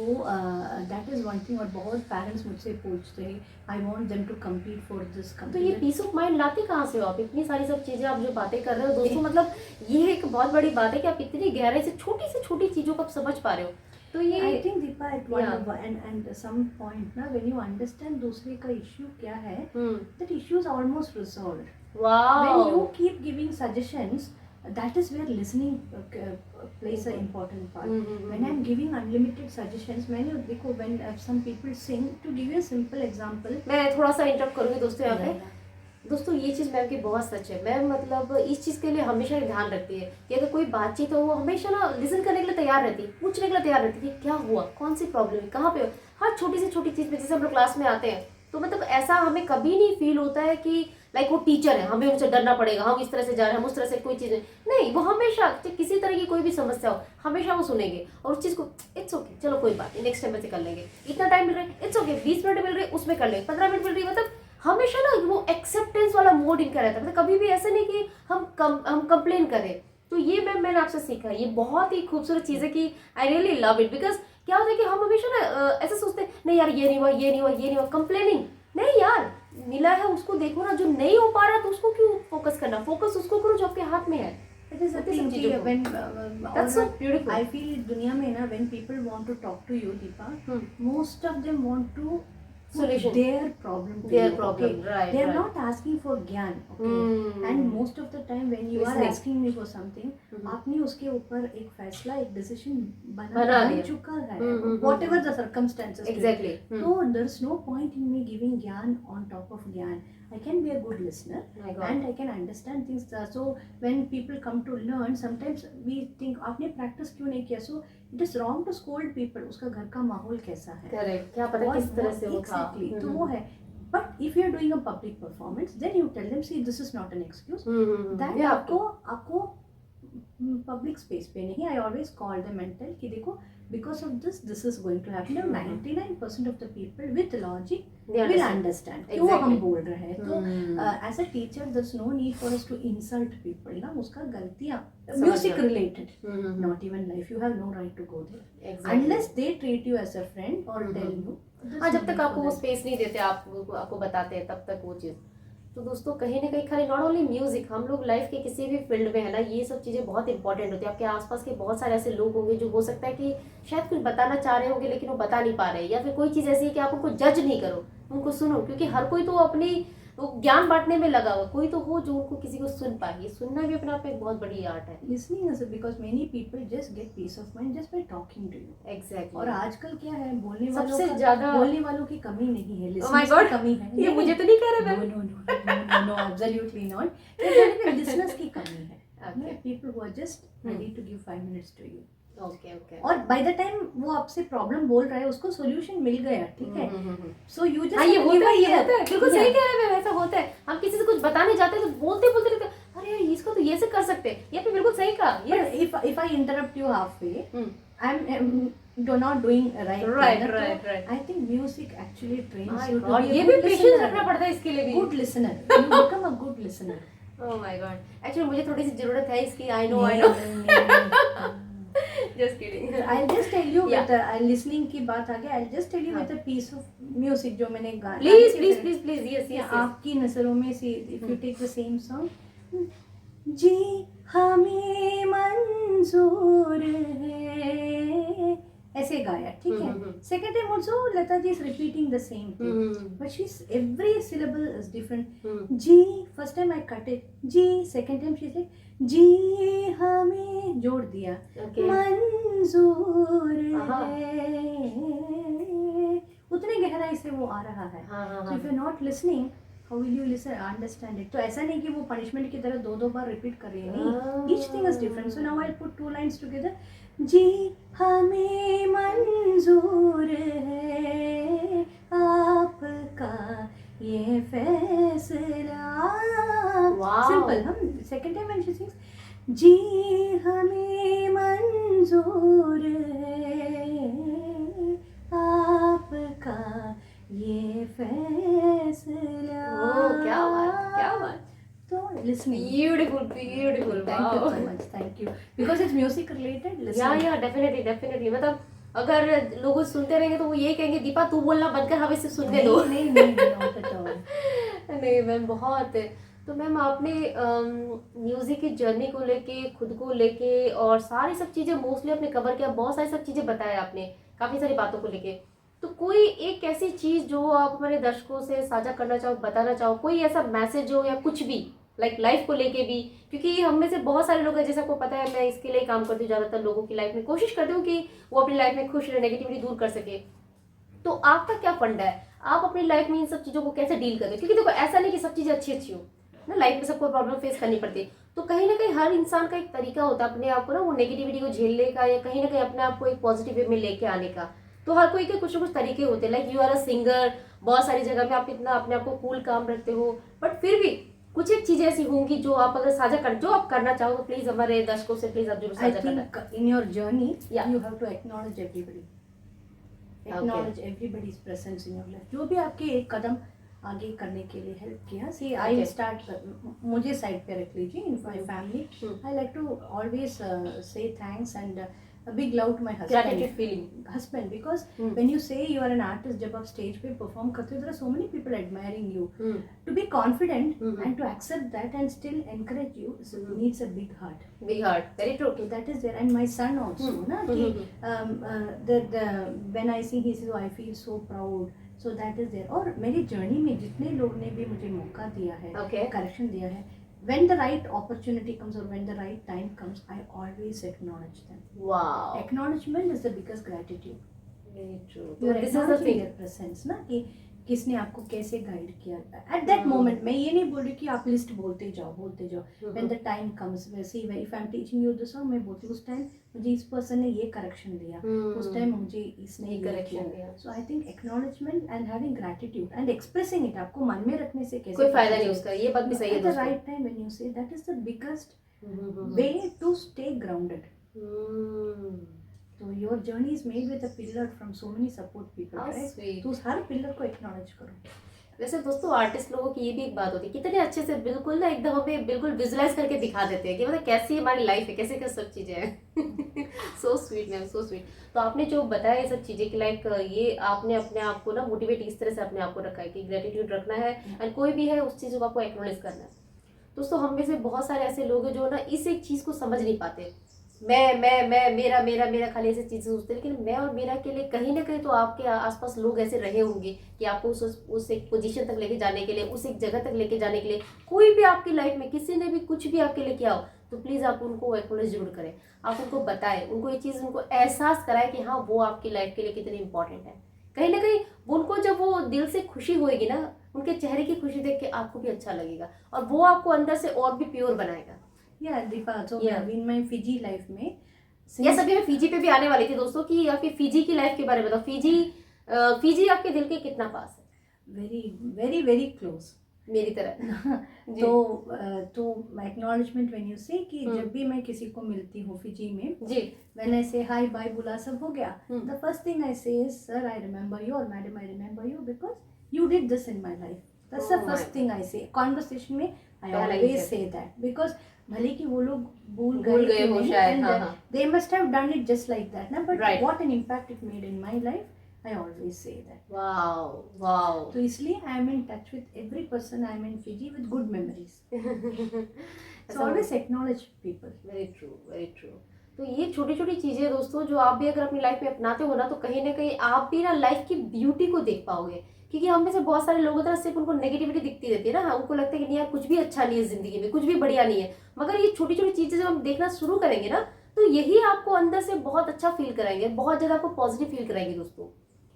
दैट इज वन थिंग. और बहुत पेरेंट्स मुझसे पूछते हैं I want them to compete for this. तो ये पीस ऑफ माइंड लाते कहाँ से हो आप, इतनी सारी सब चीजें आप जो बातें कर रहे हो दोस्तों, मतलब ये एक बहुत बड़ी बात है कि आप इतनी गहराई से छोटी चीजों को आप समझ पा रहे हो. तो ये I think Deepa at one and some point ना व्हेन यू अंडरस्टैंड दूसरे का इश्यू क्या है, that issue is almost resolved. When you keep giving suggestions, that is where listening plays an important part. When I'm giving unlimited suggestions, मैंने देखो when some people sing, to give you a simple example, मैं थोड़ा सा इंटरप्ट करूँगी दोस्तों यहाँ पे. दोस्तों ये चीज़ मैम की बहुत सच है. मैम मतलब इस चीज़ के लिए हमेशा ध्यान रखती है कि अगर कोई बातचीत हो वो हमेशा ना लिसन करने के लिए तैयार रहती है, पूछने के लिए तैयार रहती है कि क्या हुआ, कौन सी प्रॉब्लम है, कहाँ पे हो. हर छोटी से छोटी चीज़ में जैसे हम लोग क्लास में आते हैं तो मतलब ऐसा हमें कभी नहीं फील होता है कि लाइक वो टीचर है, हमें उनसे डरना पड़ेगा, हम इस तरह से जा रहे हैं, हम उस तरह से, कोई चीज़ नहीं. वो हमेशा किसी तरह की कोई भी समस्या हो हमेशा वो सुनेंगे और उस चीज़ को इट्स ओके, चलो कोई बात नहीं, नेक्स्ट टाइम ऐसे कर लेंगे, इतना टाइम मिल रहा है इट्स ओके, 20 मिनट मिल रहे उसमें कर लेंगे, 15 मिनट मिल रही, मतलब हमेशा ना वो एक्सेप्टेंस वाला मोड इनका रहता है. मतलब कभी भी ऐसा नहीं कि हम कंप्लेन करें. तो ये मैंने आपसे सीखा है, ये बहुत ही खूबसूरत चीज़ है कि I really love it. Because क्या होता है कि हम हमेशा ना ऐसा सोचते हैं नहीं यार ये नहीं हुआ, ये नहीं हुआ, ये नहीं हुआ, कंप्लेनिंग नहीं यार, मिला है उसको देखो ना, जो नहीं हो पा रहा तो उसको क्यों फोकस करना, फोकस उसको करो जो आपके हाथ में है. It is a thing कि when That's so beautiful. I feel दुनिया में ना when people want to talk to you, Deepa, most of them want to Solution. their problem to Their you, problem, okay? right, They are right. not asking for ज्ञान, okay? And most of the time when you are Listening. asking me for something, आपने उसके ऊपर एक फैसला, एक डिसीजन बना बन लिया. चुका है, whatever the circumstances. Exactly. So there's no point in me giving ज्ञान on top of ज्ञान. I can be a good listener and I can understand things. So when people come to learn, sometimes we think आपने practice क्यों नहीं किया? So it is wrong to scold people. उसका घर का माहौल कैसा है? Correct. क्या पता किस तरह से वो था. Exactly. तो वो है. But if you are doing a public performance, then you tell them, see, this is not an excuse. That आपको public space पे नहीं. I always call them and tell कि देखो, because of this is going to happen. 99% of the people with logic will understand क्यों हम बोल रहे हैं. तो as a teacher, there's no need for us to insult people. ना उसका गलतियाँ music related, not even life. You have no right to go there unless they treat you as a friend or tell you. हाँ, जब तक आपको वो स्पेस नहीं देते, आपको बताते हैं, तब तक वो चीज़. तो दोस्तों कहीं ना कहीं खाली नॉट ओनली म्यूजिक, हम लोग लाइफ के किसी भी फील्ड में है ना, ये सब चीज़ें बहुत इंपॉर्टेंट होती है. आपके आसपास के बहुत सारे ऐसे लोग होंगे जो हो सकता है कि शायद कुछ बताना चाह रहे होंगे लेकिन वो बता नहीं पा रहे, या फिर कोई चीज़ ऐसी है कि आप उनको जज नहीं करो, उनको सुनो, क्योंकि हर कोई तो अपनी ज्ञान बांटने में लगा हुआ, कोई तो हो जो उनको किसी को सुन पाए. ये सुनना भी अपने आप में एक बहुत बड़ी आर्ट है. Listening is because many people just get peace of mind just by talking to you. Exactly. और आजकल क्या है, बोलने वालों की कमी नहीं है, Oh my God, की कमी है. ये मुझे तो नहीं कह रहे. No, absolutely not. Listeners की कमी है. People who are just ready to give 5 minutes to you. Okay. और बाय द टाइम वो आपसे प्रॉब्लम बोल रहा है, उसको सॉल्यूशन मिल गया, ठीक है. सो यू जस्ट ये होता है, बिल्कुल सही कह रहे हैं. ऐसा होता है, हम किसी से कुछ बताने जाते हैं तो बोलते रहते हैं, अरे यार इसको तो ये से कर सकते हैं. ये भी बिल्कुल सही कहा. If I interrupt you halfway, I'm not doing right. I think music actually trains you to be ये a भी good पेशेंस listener. रखना पड़ता है इसके लिए भी. Good listener. You become a good listener. Oh my God. Actually मुझे थोड़ी सी जरूरत है इसकी. I know. Just kidding. I'll just tell you with listening की बात आ गया. I'll just tell you with a piece of music जो मैंने गाया, please please please please, yes yes, आपकी नजरों में से, if you take the same song, जी हमें मंजूर है, ऐसे गाया, ठीक है। Second time also Lata ji is repeating the same thing, but she is every syllable is different. जी, first time I cut it जी, सेकेंड टाइम शी सेड जी हमें जोड़ दिया, मंजूर है, उतने गहराई से वो आ रहा है। So if you're not listening, how will you listen, understand it? तो ऐसा नहीं कि वो पनिशमेंट की तरह दो बार रिपीट कर रही है, नहीं, each thing is different. So now I'll put two lines together. जी हमें मंजूर है आपका ये फैसला, सिंपल। हम second time when she sings, जी हमें मंजूर है आपका ये फैसला। क्या बात, क्या बात। तो listening, beautiful beautiful, thank you so much, thank you, because it's music related, listening. या डेफिनेटली डेफिनेटली, मतलब अगर लोग सुनते रहेंगे तो वो ये कहेंगे दीपा तू बोलना बंद कर, हमें सिर्फ सुनने दो। नहीं नहीं not at all. नहीं मैम, बहुत। तो मैम आपने म्यूजिक की जर्नी को लेके, खुद को लेके और सारी सब चीजें मोस्टली आपने कवर किया, बहुत सारी सब चीजें बताया आपने, काफी सारी बातों को लेके। तो कोई एक ऐसी चीज जो आप हमारे दर्शकों से साझा करना चाहो, बताना चाहो, कोई ऐसा मैसेज हो या कुछ भी, लाइक लाइफ को लेके भी, क्योंकि हम में से बहुत सारे लोग हैं, जैसे आपको पता है मैं इसके लिए काम करती हूँ, ज्यादातर लोगों की लाइफ में कोशिश करती हूँ कि वो अपनी लाइफ में खुश रहे, नेगेटिविटी दूर कर सके। तो आपका क्या फंडा है, आप अपनी लाइफ में इन सब चीजों को कैसे डील करते हो? क्योंकि देखो ऐसा नहीं कि सब चीजें अच्छी अच्छी हो ना, लाइफ में सबको प्रॉब्लम फेस करनी पड़ती है, तो कहीं ना कहीं हर इंसान का एक तरीका होता है अपने आप को ना वो नेगेटिविटी को झेलने का, या कहीं ना कहीं अपने आप को एक पॉजिटिव वे में लेके आने का। तो हर कोई के कुछ ना कुछ तरीके होते हैं, like you are a singer, बहुत सारी जगह पे आप इतना अपने आप को कूल काम रखते हो, बट फिर भी कुछ एक चीजें ऐसी होंगी जो आप अगर साझा कर, जो आप करना चाहो, तो प्लीज हमारे दर्शकों से प्लीज आप जरूर I साझा करना। think in your journey, Yeah. you have to acknowledge everybody. Acknowledge everybody's presence in your life. जो भी आपके एक कदम आगे करने के लिए हेल्प किया, see I Okay. start, मुझे साइड पे रख लीजिए, in my family, I like to always say thanks and a big love to my Gratitude feeling. husband, because when you say you are an artist, जब आप स्टेज पे परफॉर्म करते हो, there are so many people admiring you. To be confident and to accept that and still encourage you needs a big heart. Big heart, very true. So that is there, and my son also, na, कि the when I see he says, oh, I feel so proud. So that is there. और मेरी जर्नी में जितने लोग ने भी मुझे मौका दिया है, Okay. करेक्शन दिया है, when the right opportunity comes or when the right time comes, I always acknowledge them. Wow. Acknowledgement is the biggest gratitude. Very true. You are This is the acknowledging thing. their presence, ना, कि किसने आपको कैसे गाइड किया एट दैट मोमेंट। मैं ये नहीं बोल रही कि आप लिस्ट बोलते जाओ व्हेन द टाइम कम्स, वैसे ही if I am teaching you the song, मैं बोलती हूँ उस टाइम मुझे इस पर्सन ने ये करेक्शन दिया, उस टाइम मुझे इसने ये करेक्शन दिया। So I think acknowledgement and having gratitude and expressing it, आपको मन में रखने से कैसे कोई फायदा नहीं उसका, ये बात भी सही है एट द दोस्तों। Right time when you say, that is the biggest way to stay grounded. So your journey is made with a pillar from so many support people, How right? sweet. तो उस हर पिलर को एक्नॉलेज करो. वैसे दोस्तों आर्टिस्ट लोगों की ये भी एक बात होती है, कितने अच्छे से बिल्कुल ना एकदम हमें बिल्कुल विजुलाइज करके दिखा देते हैं कि मतलब कैसी हमारी लाइफ है, कैसे कैसे सब चीजें हैं. So sweet ma'am, so sweet. तो आपने जो बताया ये सब चीजें कि लाइक ये आपने अपने आप को ना मोटिवेट इस तरह से अपने आप को रखा है कि ग्रेटिट्यूड रखना है एंड कोई भी है उस चीज को आपको एक्नॉलेज करना है. दोस्तों हम में से बहुत सारे ऐसे लोग हैं जो ना इस एक चीज को समझ नहीं पाते. मैं मेरा मेरा मेरा खाली ऐसी चीजें सोचते हैं, लेकिन मैं और मेरा के लिए कहीं ना कहीं तो आपके आसपास लोग ऐसे रहे होंगे कि आपको उस एक पोजीशन तक लेके जाने के लिए, उस एक जगह तक लेके जाने के लिए, कोई भी आपकी लाइफ में किसी ने भी कुछ भी आपके लिए किया हो तो प्लीज आप उनको एक्नॉलेज जरूर करें. आप उनको बताएं, उनको ये चीज उनको एहसास कराएं कि हाँ वो आपकी लाइफ के लिए कितनी इंपॉर्टेंट है. कहीं ना कहीं उनको जब वो दिल से खुशी होएगी ना, उनके चेहरे की खुशी देख के आपको भी अच्छा लगेगा और वो आपको अंदर से और भी प्योर बनाएगा. Yeah, Deepa, so Yeah. in my Fiji life में यस, अभी मैं फीजी पे भी आने वाली थी दोस्तों कि आपकी फीजी की लाइफ के बारे में बताओ. फीजी आपके दिल के कितना पास है? very very very close. मेरी तरह. तो एक्नॉलेजमेंट व्हेन यू से कि जब भी मैं किसी को मिलती हूँ फिजी में, जी, व्हेन आई से हाय बाय बुला सब हो गया, the first thing I say is sir I remember you और madam I remember you because you did this in my life. That's the first thing I say conversation में. I always say that because भले कि वो लोग भूल गए हो शायद, they must have done it just like that, na, but Right. what an impact it made in my life. I always say that. Wow wow. तो इसलिए I am in touch with every person I am in Fiji with good memories. So always acknowledge people. Very true very true. तो ये छोटी छोटी चीजें दोस्तों जो आप भी अगर अपनी लाइफ में अपनाते हो ना, तो कहीं ना कहीं आप भी ना लाइफ की ब्यूटी को देख पाओगे। क्योंकि हम में से बहुत सारे लोग होते हैं सिर्फ उनको नेगेटिविटी दिखती रहती है ना, उनको लगता है कि नहीं यार कुछ भी अच्छा नहीं है जिंदगी में, कुछ भी बढ़िया नहीं है। मगर ये छोटी छोटी चीजें जब हम देखना शुरू करेंगे ना, तो यही आपको अंदर से बहुत अच्छा फील कराएंगे, बहुत ज्यादा आपको पॉजिटिव फील कराएंगे दोस्तों।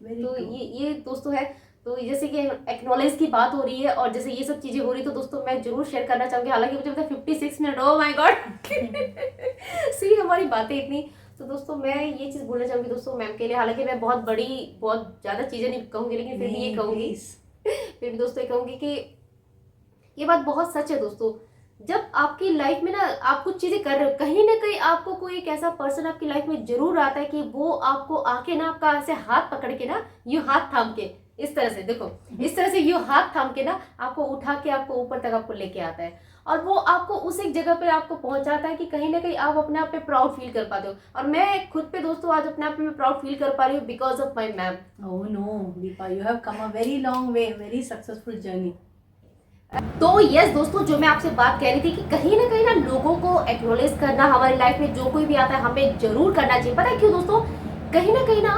तो ये दोस्तों है। तो जैसे कि एक्नॉलेज की बात हो रही है और जैसे ये सब चीजें हो रही है, तो दोस्तों मैं जरूर शेयर करना चाहूंगी। हालांकि मुझे पता है 56 मिनट, ओह माय गॉड सी हमारी बातें इतनी। तो दोस्तों मैं ये चीज बोलना चाहूंगी दोस्तों मैम के लिए। हालांकि मैं बहुत ज्यादा चीजें नहीं कहूंगी, लेकिन फिर भी ये कहूंगी, फिर भी दोस्तों ये कहूंगी कि ये बात बहुत सच है दोस्तों। जब आपकी लाइफ में ना आप कुछ चीजें कर रहे हो, कहीं ना कहीं आपको कोई एक ऐसा पर्सन आपकी लाइफ में जरूर आता है कि वो आपको आके ना आपका ऐसे हाथ पकड़ के ना, यूं हाथ थाम के, इस तरह से देखो, इस तरह से यूं हाथ थाम के ना आपको उठा के आपको ऊपर तक आपको लेके आता है। और वो आपको उस एक जगह पे आपको पहुंचाता है कि कहीं ना कहीं आप अपने आप पे प्राउड फील कर पाते हो। और मैं खुद पे दोस्तों आज अपने आप पे प्राउड फील कर पा रही हूँ because of my ma'am. Oh no, Deepa, you have come a very long way, very successful journey. तो यस दोस्तों, जो मैं आपसे बात कह रही थी कि कहीं ना लोगों को एक्नॉलेज करना हमारी लाइफ में जो कोई भी आता है हमें जरूर करना चाहिए। पता है क्यों दोस्तों? कहीं ना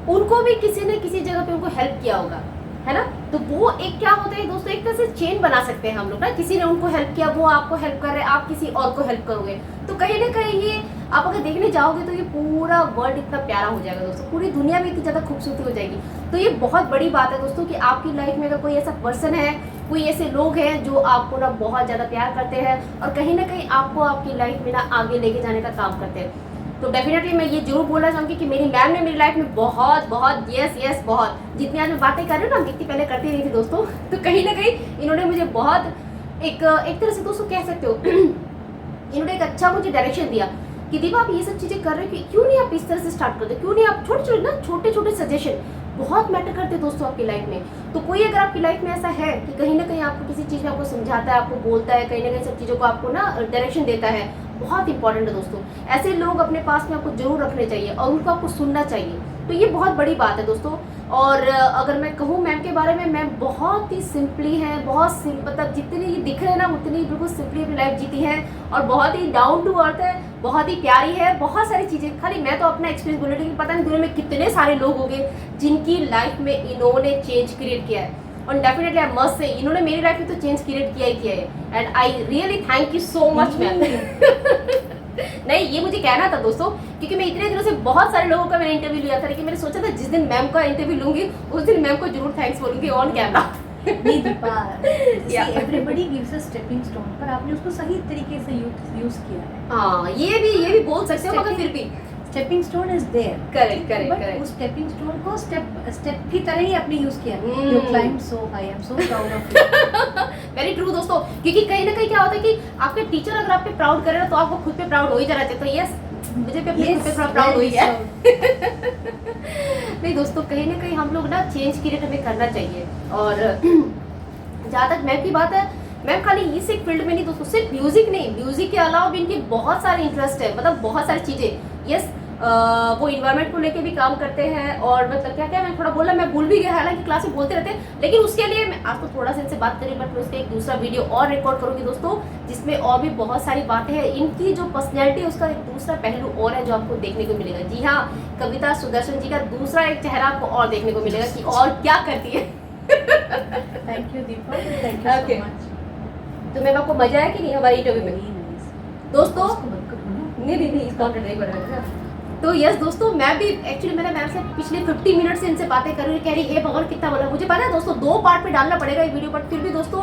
उनको भी किसी न किसी जगह पे उनको हेल्प किया होगा, है ना। तो वो एक क्या होता है दोस्तों, एक तरह से चेन बना सकते हैं हम लोग ना। किसी ने उनको हेल्प किया, वो आपको हेल्प कर रहे हैं, आप किसी और को हेल्प करोगे, तो कहीं ना कहीं ये आप अगर देखने जाओगे तो ये पूरा वर्ल्ड इतना प्यारा हो जाएगा दोस्तों, पूरी दुनिया में इतनी ज्यादा खूबसूरती हो जाएगी। तो ये बहुत बड़ी बात है दोस्तों कि आपकी लाइफ में अगर कोई ऐसा पर्सन है, कोई ऐसे लोग हैं जो आपको ना बहुत ज्यादा प्यार करते हैं और कहीं ना कहीं आपको आपकी लाइफ में ना आगे लेके जाने का काम करते हैं। तो डेफिनेटली मैं ये जरूर बोलना चाहूंगी कि मेरी मैम ने मेरी लाइफ में बहुत यस बहुत, जितनी आज मैं बातें कर रही हूँ ना जितनी पहले करती रही थी दोस्तों, तो कहीं ना कहीं इन्होंने मुझे बहुत एक तरह से दोस्तों कह सकते हो इन्होंने एक अच्छा मुझे डायरेक्शन दिया कि दीपा आप ये सब चीजें कर रहे हो, क्यों नहीं आप इस तरह से स्टार्ट करते, क्यों नहीं आप छोटे छोटे सजेशन बहुत मैटर करते हैं दोस्तों आपकी लाइफ में। तो कोई अगर आपकी लाइफ में ऐसा है कि कहीं ना कहीं आपको किसी चीज में आपको समझाता है, आपको बोलता है, कहीं ना कहीं सब चीजों को आपको ना डायरेक्शन देता है, बहुत इंपॉर्टेंट है दोस्तों। ऐसे लोग अपने पास में आपको जरूर रखने चाहिए और उनको आपको सुनना चाहिए। तो ये बहुत बड़ी बात है दोस्तों। और अगर मैं कहूँ मैम के बारे में, मैम बहुत ही सिंपली है, बहुत मतलब जितनी ये दिख रहे हैं ना उतनी बिल्कुल सिंपली अपनी लाइफ जीती है और बहुत ही डाउन टू अर्थ है, बहुत ही प्यारी है, बहुत सारी चीजें। खाली मैं तो अपना एक्सपीरियंस बोल रही हूँ, पता नहीं दुनिया में कितने सारे लोग होंगे जिनकी लाइफ में इन्होंने चेंज क्रिएट किया है। और डेफिनेटली आई मस्ट से इन्होंने मेरी लाइफ में तो चेंज क्रिएट किया ही किया है and I really thank you so much ma'am. नहीं ये मुझे कहना था दोस्तों, क्योंकि मैं इतने दिनों से बहुत सारे लोगों का मैंने इंटरव्यू लिया था, लेकिन मैंने सोचा था जिस दिन मैम का इंटरव्यू लूंगी उस दिन मैम को जरूर थैंक्स बोलूंगी ऑन कैमरा। नहीं Deepa, everybody gives a stepping stone, पर आपने उसको सही तरीके से यूज किया है। हाँ ये भी बोल सकते हो, मगर फिर भी stepping stone is there. Correct. उस स्टेपिंग स्टोन को स्टेप की तरह ही आपने यूज किया। You climb so high, I am so proud of you. Very true दोस्तों, क्योंकि कहीं ना कहीं क्या होता है कि आपके टीचर अगर आप पे प्राउड करे ना तो आपको खुद पे प्राउड हो ही जाना चाहिए। तो यस मुझे भी अपने खुद पे थोड़ा प्राउड हो ही है। नहीं दोस्तों, कहीं ना कहीं हम लोग ना चेंज क्रिएट हमें करना चाहिए। और जहाँ तक मैम की बात है, मैम खाली इस एक फील्ड में नहीं दोस्तों, सिर्फ म्यूजिक नहीं, म्यूजिक के अलावा भी इनकी बहुत सारे इंटरेस्ट है, मतलब बहुत सारी चीजें। यस वो इन्वायरमेंट को लेके भी काम करते हैं और मतलब क्या मैं थोड़ा बोला, मैं भूल भी गया, हालांकि क्लास में बोलते रहते हैं, लेकिन उसके लिए मैं आज तो थोड़ा सा इनसे बात करी, बट मैं उसका एक दूसरा वीडियो और रिकॉर्ड करूंगी दोस्तों, जिसमें और भी बहुत सारी बातें हैं। इनकी जो पर्सनैलिटी है उसका एक दूसरा पहलू और है जो आपको देखने को मिलेगा। जी हाँ, कविता सुदर्शन जी का दूसरा एक चेहरा आपको और देखने को मिलेगा कि और क्या करती है। Thank you Deepa, thank you so much. तो मैम आपको मजा आया कि नहीं हमारी इंटरव्यू में दोस्तों? नहीं इस काउंटर नहीं बढ़ेगा। तो यस दोस्तों, मैं भी एक्चुअली मैंने मैम से पिछले 50 मिनट से इनसे बातें कर रही हूँ, कह रही है भगवान कितना बोला। मुझे पता है दोस्तों 2 पार्ट में डालना पड़ेगा ये वीडियो, बट फिर भी दोस्तों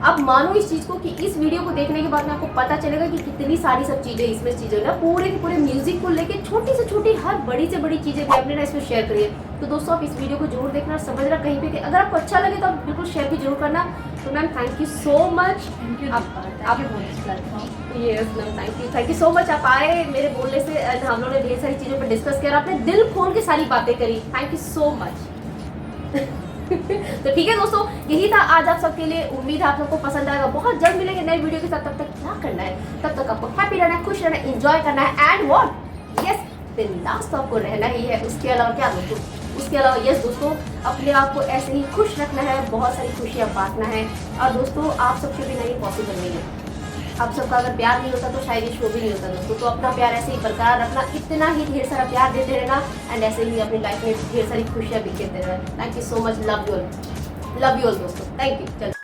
आप मानो इस चीज को कि इस वीडियो को देखने के बाद में आपको पता चलेगा कि कितनी सारी सब चीजें इसमें चीजें ना पूरे के पूरे म्यूजिक को लेके छोटी से छोटी हर बड़ी से बड़ी चीजें भी आपने ना इसमें शेयर करी है। तो दोस्तों आप इस वीडियो को जरूर देखना, समझना कहीं पे कि अगर आपको अच्छा लगे तो आप बिल्कुल शेयर भी जरूर करना। तो ma'am thank you so much. आप platform. Yes ma'am thank you so much. आप आए मेरे बोलने से, हम लोगों ने ढेर सारी चीजों पर डिस्कस किया, आपने दिल खोल के सारी बातें करी। Thank you so much. तो ठीक है दोस्तों, यही था आज आप सबके लिए। उम्मीद है आप सबको पसंद आएगा। बहुत जल्द मिलेंगे नए वीडियो के साथ। तब तक क्या करना है, तब तक आपको हैप्पी रहना है, खुश रहना है, एंजॉय करना है एंड व्हाट, यस बिंदास तो आपको रहना ही है। उसके अलावा क्या दोस्तों, उसके अलावा यस दोस्तों, अपने आप को ऐसे ही खुश रखना है, बहुत सारी खुशियाँ बांटना है। और दोस्तों आप सबके बिना ये पॉसिबल नहीं है। आप सबका अगर प्यार नहीं होता तो शायद ये शो भी नहीं होता दोस्तों। तो अपना प्यार ऐसे ही बरकरार रखना, इतना ही ढेर सारा प्यार देते रहना एंड ऐसे ही अपनी लाइफ में ढेर सारी खुशियाँ बिखेरते रहना। Thank you so much, love you all दोस्तों, थैंक यू। चलो।